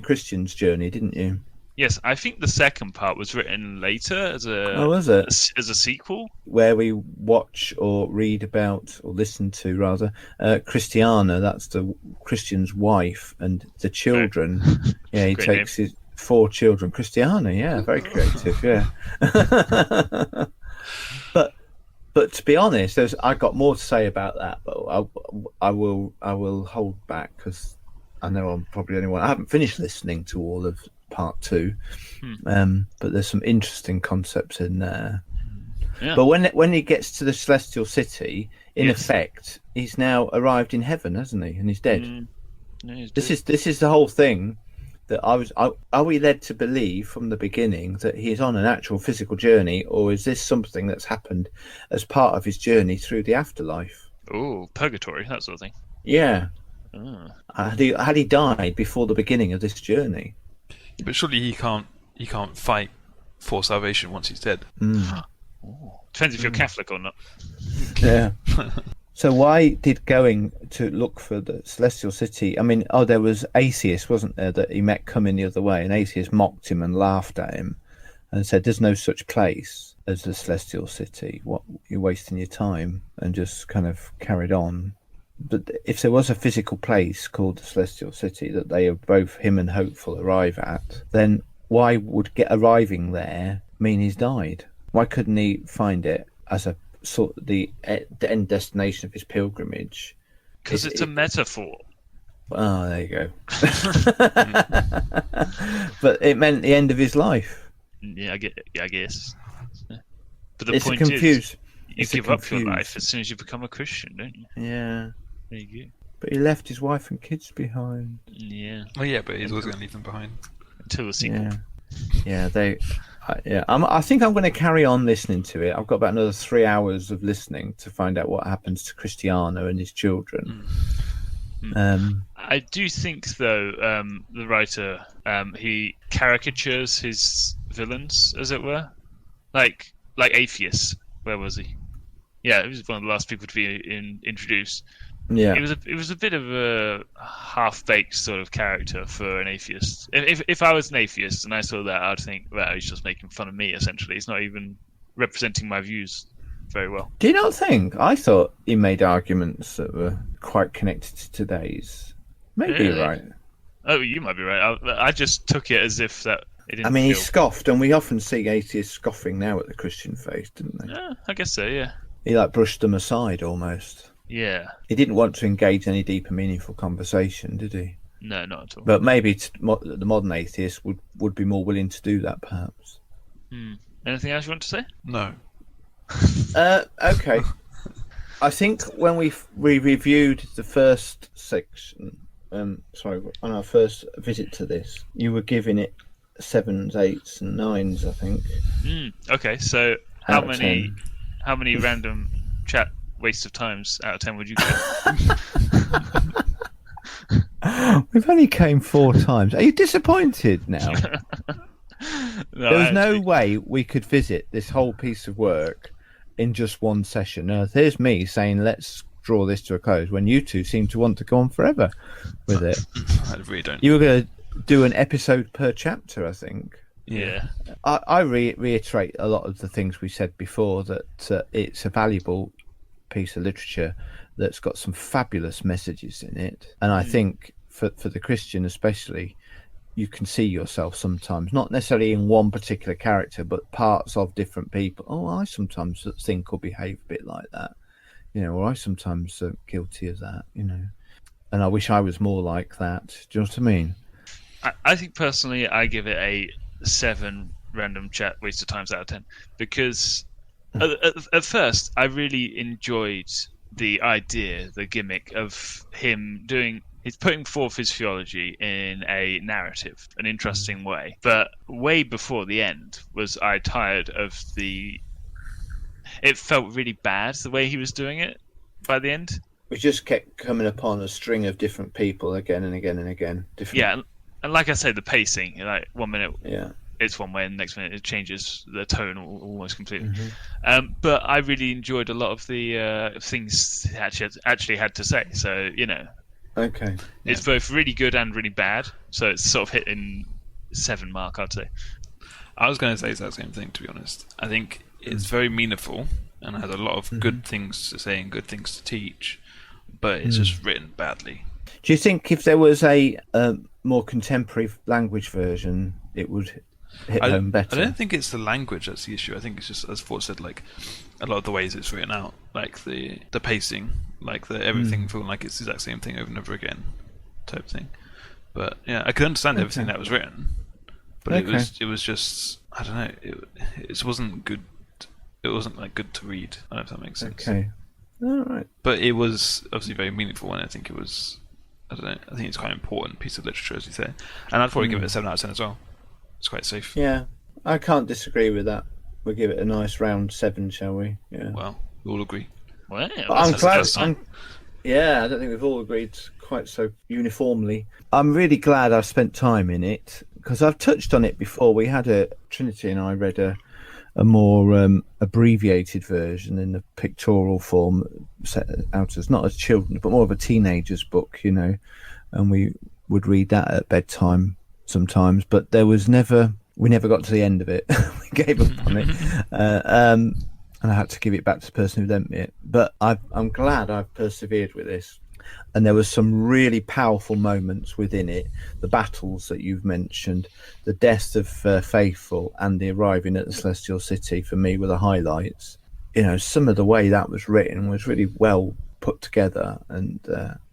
Christian's journey, didn't you? Yes, I think the second part was written later as Oh, was it? as a sequel. Where we watch or read about, or listen to rather, Christiana, that's the Christian's wife, and the children. Yeah, he Great takes his 4 children. Christiana, yeah, very creative, yeah. But to be honest, I got more to say about that, but I will hold back because I know I'm probably the only one. I haven't finished listening to all of part 2, but there's some interesting concepts in there. Yeah. But when he gets to the Celestial City, in effect, he's now arrived in heaven, hasn't he? And he's dead. Yeah, he's This dead. is the whole thing. That are we led to believe from the beginning that he is on an actual physical journey, or is this something that's happened as part of his journey through the afterlife? Oh, purgatory, that sort of thing. Yeah. Oh. Had he died before the beginning of this journey? But surely he can't fight for salvation once he's dead. Depends if you're Catholic or not. Yeah. So why did going to look for the Celestial City? I mean, there was Atheist, wasn't there, that he met coming the other way, and Atheist mocked him and laughed at him and said, "There's no such place as the Celestial City. What, you're wasting your time," and just kind of carried on. But if there was a physical place called the Celestial City that they both, him and Hopeful, arrive at, then why would arriving there mean he's died? Why couldn't he find it as a sort of the end destination of his pilgrimage? Because it's a metaphor. Oh, there you go. But it meant the end of his life. Yeah, I guess. Yeah. But the It's point is, you give up your life as soon as you become a Christian, don't you? Yeah. There you go. But he left his wife and kids behind. Yeah. Well, yeah, but he's always going to leave them behind. Until the sequel. Yeah. I think I'm going to carry on listening to it. I've got about another 3 hours of listening to find out what happens to Cristiano and his children. I do think, though, the writer, he caricatures his villains, as it were, like Atheist. Where was he? Yeah, he was one of the last people to be introduced. Yeah. It was a bit of a half-baked sort of character for an atheist. If I was an atheist and I saw that, I'd think, well, he's just making fun of me. Essentially, he's not even representing my views very well. Do you not think? I thought he made arguments that were quite connected to today's. Maybe you're right. Oh, you might be right. I just took it as if that it didn't. I mean, he feel... scoffed, and we often see atheists scoffing now at the Christian faith, didn't they? Yeah, I guess so. Yeah. He brushed them aside almost. Yeah. He didn't want to engage in any deeper, meaningful conversation, did he? No, not at all. But maybe the modern atheist would be more willing to do that, perhaps. Anything else you want to say? No. Okay. I think when we reviewed the first section, on our first visit to this, you were giving it 7s, 8s, and 9s, I think. Okay, so Out of 10. how many random chat waste of times out of 10 would you give? We've only came 4 times. Are you disappointed now? No, There was no way we could visit this whole piece of work in just one session. Now, there's me saying, let's draw this to a close, when you two seem to want to go on forever with it. I really don't. You were going to do an episode per chapter, I think. Yeah. I reiterate a lot of the things we said before, that it's a valuable piece of literature that's got some fabulous messages in it. And I think for the Christian especially, you can see yourself sometimes, not necessarily in one particular character, but parts of different people. Oh, I sometimes think or behave a bit like that, or I sometimes am guilty of that, and I wish I was more like that. Do you know what I mean? I think personally I give it a 7 random chat waste of times out of 10, because at first I really enjoyed the idea, the gimmick of him he's putting forth his theology in a narrative, an interesting way. But way before the end was I tired of it felt really bad the way he was doing it by the end. We just kept coming upon a string of different people again and again and again. Yeah, and like I said, the pacing, like 1 minute it's one way and the next minute it changes the tone almost completely. But I really enjoyed a lot of the things he actually had to say. So, Okay. It's both really good and really bad. So it's sort of hitting 7 mark, I'd say. I was going to say the same thing, to be honest. I think it's very meaningful and has a lot of good things to say and good things to teach, but it's just written badly. Do you think if there was a more contemporary language version, it would hit home better? I don't think it's the language that's the issue. I think it's just, as Ford said, like a lot of the ways it's written out, like the pacing, like the everything feeling like it's the exact same thing over and over again, type thing. But yeah, I could understand everything that was written, but it was just, I don't know, it wasn't good. It wasn't like good to read. I don't know if that makes sense. Okay, all right. But it was obviously very meaningful, and I think it was, I don't know, I think it's quite an important piece of literature, as you say. And I'd probably give it a 7 out of 10 as well. It's quite safe. Yeah, I can't disagree with that. We'll give it a nice round 7, shall we? Yeah. Well, we all agree. Well, I'm glad. Yeah, I don't think we've all agreed quite so uniformly. I'm really glad I've spent time in it, because I've touched on it before. We had Trinity and I read a more abbreviated version in the pictorial form, set out as not as children, but more of a teenager's book, you know, and we would read that at bedtime sometimes, but we never got to the end of it. We gave up on it. And I had to give it back to the person who lent me it. But I'm glad I've persevered with this. And there was some really powerful moments within it. The battles that you've mentioned, the death of Faithful, and the arriving at the Celestial City, for me, were the highlights. You know, some of the way that was written was really well put together. And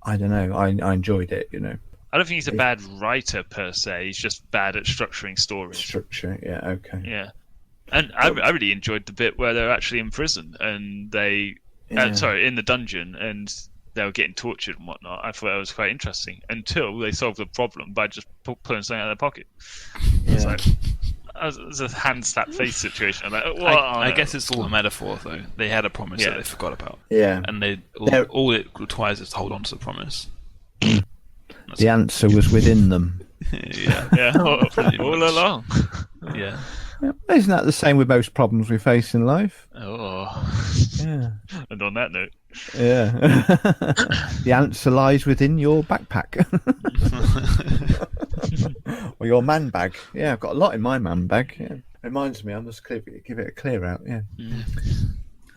I don't know, I enjoyed it, you know. I don't think he's a bad writer per se. He's just bad at structuring stories. Structure, yeah, okay. Yeah. And I really enjoyed the bit where they're actually in prison and in the dungeon, and they were getting tortured and whatnot. I thought that was quite interesting until they solved the problem by just pulling something out of their pocket. It's like, it was a hand slap face situation. I'm like, I guess it's all a metaphor, though. They had a promise that they forgot about. Yeah. And all it requires is to hold on to the promise. The answer was within them. Yeah, all along. Yeah. Isn't that the same with most problems we face in life? Oh. Yeah. And on that note. Yeah. The answer lies within your backpack. Or your man bag. Yeah, I've got a lot in my man bag. Yeah. Reminds me, I must give it a clear out. Yeah. You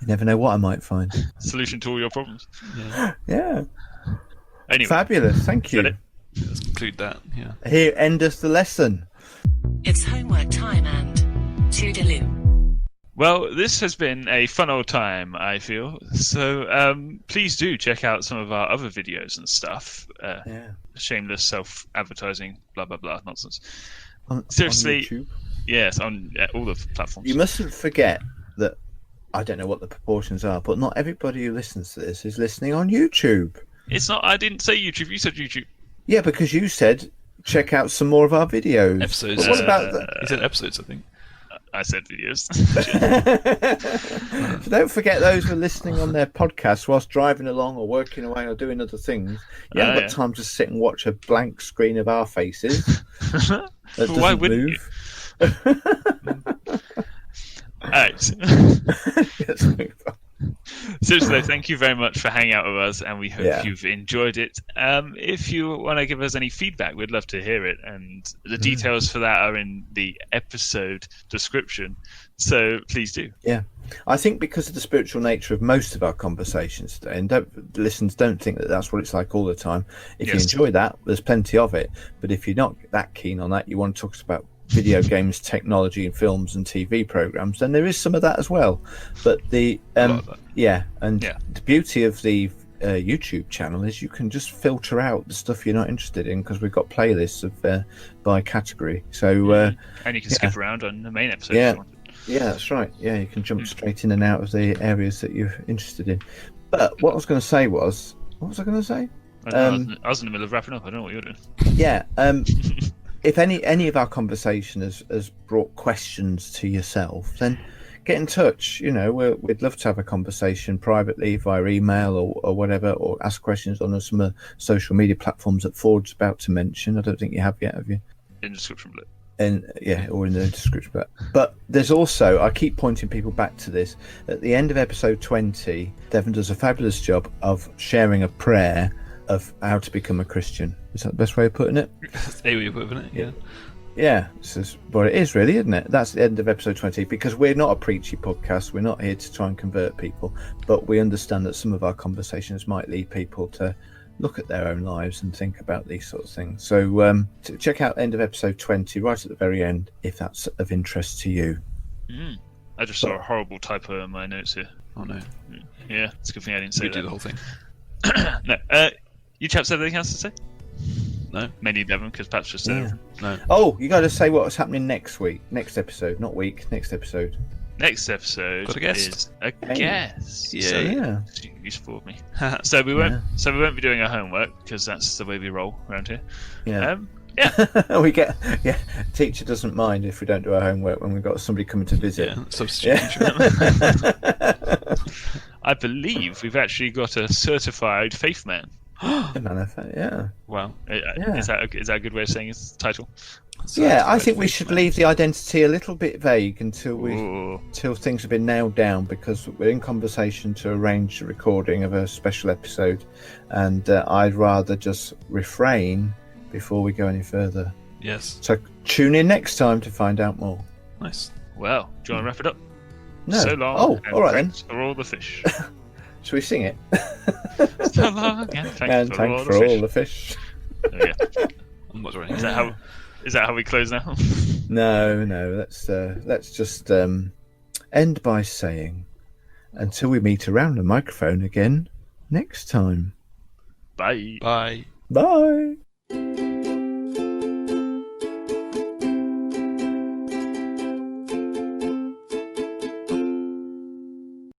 never know what I might find. Solution to all your problems. Yeah. Anyway. Fabulous. Thank you. Let's conclude that. Yeah. Here endeth the lesson. It's homework time and Tudaloo. Well, this has been a fun old time, I feel. So please do check out some of our other videos and stuff. Shameless self-advertising, blah, blah, blah, nonsense. Seriously. On YouTube? Yes, on all the platforms. You mustn't forget that, I don't know what the proportions are, but not everybody who listens to this is listening on YouTube. It's not, I didn't say YouTube, you said YouTube. Yeah, because you said check out some more of our videos. Episodes. But what about that? You said episodes, I think. I said videos. So don't forget those who are listening on their podcasts whilst driving along or working away or doing other things. You haven't got time to sit and watch a blank screen of our faces. That doesn't Why wouldn't move. Alright. Let's move on. Seriously, thank you very much for hanging out with us, and we hope you've enjoyed it. If you want to give us any feedback, we'd love to hear it, and the details for that are in the episode description, so please do. Yeah, I think because of the spiritual nature of most of our conversations today, and listeners don't think that that's what it's like all the time. If you enjoy that, there's plenty of it, but if you're not that keen on that, you want to talk about video games, technology, and films and TV programs, then there is some of that as well. But the the beauty of the YouTube channel is you can just filter out the stuff you're not interested in, because we've got playlists of by category. So and you can skip around on the main episode. If you want. Yeah, that's right. Yeah, you can jump straight in and out of the areas that you're interested in. But what I was going to say was, what was I going to say? I was in the middle of wrapping up. I don't know what you're doing. Yeah. If any of our conversation has brought questions to yourself, then get in touch. You know, we'd love to have a conversation privately via email or whatever, or ask questions on some of the social media platforms that Ford's about to mention. I don't think you have yet, have you? In the description below. Or in the description. But there's also, I keep pointing people back to this, at the end of episode 20, Devon does a fabulous job of sharing a prayer of how to become a Christian. Is that the best way of putting it? That's a way of putting it, yeah. Yeah, this is what it is, really, isn't it? That's the end of episode 20, because we're not a preachy podcast. We're not here to try and convert people, but we understand that some of our conversations might lead people to look at their own lives and think about these sorts of things. So check out end of episode 20, right at the very end, if that's of interest to you. I just saw a horrible typo in my notes here. Oh no. Yeah, it's a good thing I didn't say We that. do the whole thing. No. You chaps have anything else to say? No. Mainly Devon, because Paps just said everything. No. Oh, you got to say what's happening next episode, not week, next episode. Next episode Got a guest? is a guest. Yeah. So, Yeah. you spoiled me. So we won't be doing our homework because that's the way we roll around here. Yeah. Yeah. Teacher doesn't mind if we don't do our homework when we've got somebody coming to visit. Yeah. Substitution. I believe we've actually got a certified faith man. Yeah. Wow. Is that a good way of saying his title? Yeah, I think we should leave the identity a little bit vague until Ooh. things have been nailed down, because we're in conversation to arrange the recording of a special episode, and I'd rather just refrain before we go any further. Yes. So tune in next time to find out more. Nice. Well, do you want to wrap it up? No. So long. Oh, and all right then. thanks for all the fish. Should we sing it? So long and thanks And for, thanks all, for the all the fish. Oh, yeah. I'm not joining. Is that how we close now? No. Let's just end by saying, until we meet around the microphone again next time. Bye. Bye. Bye.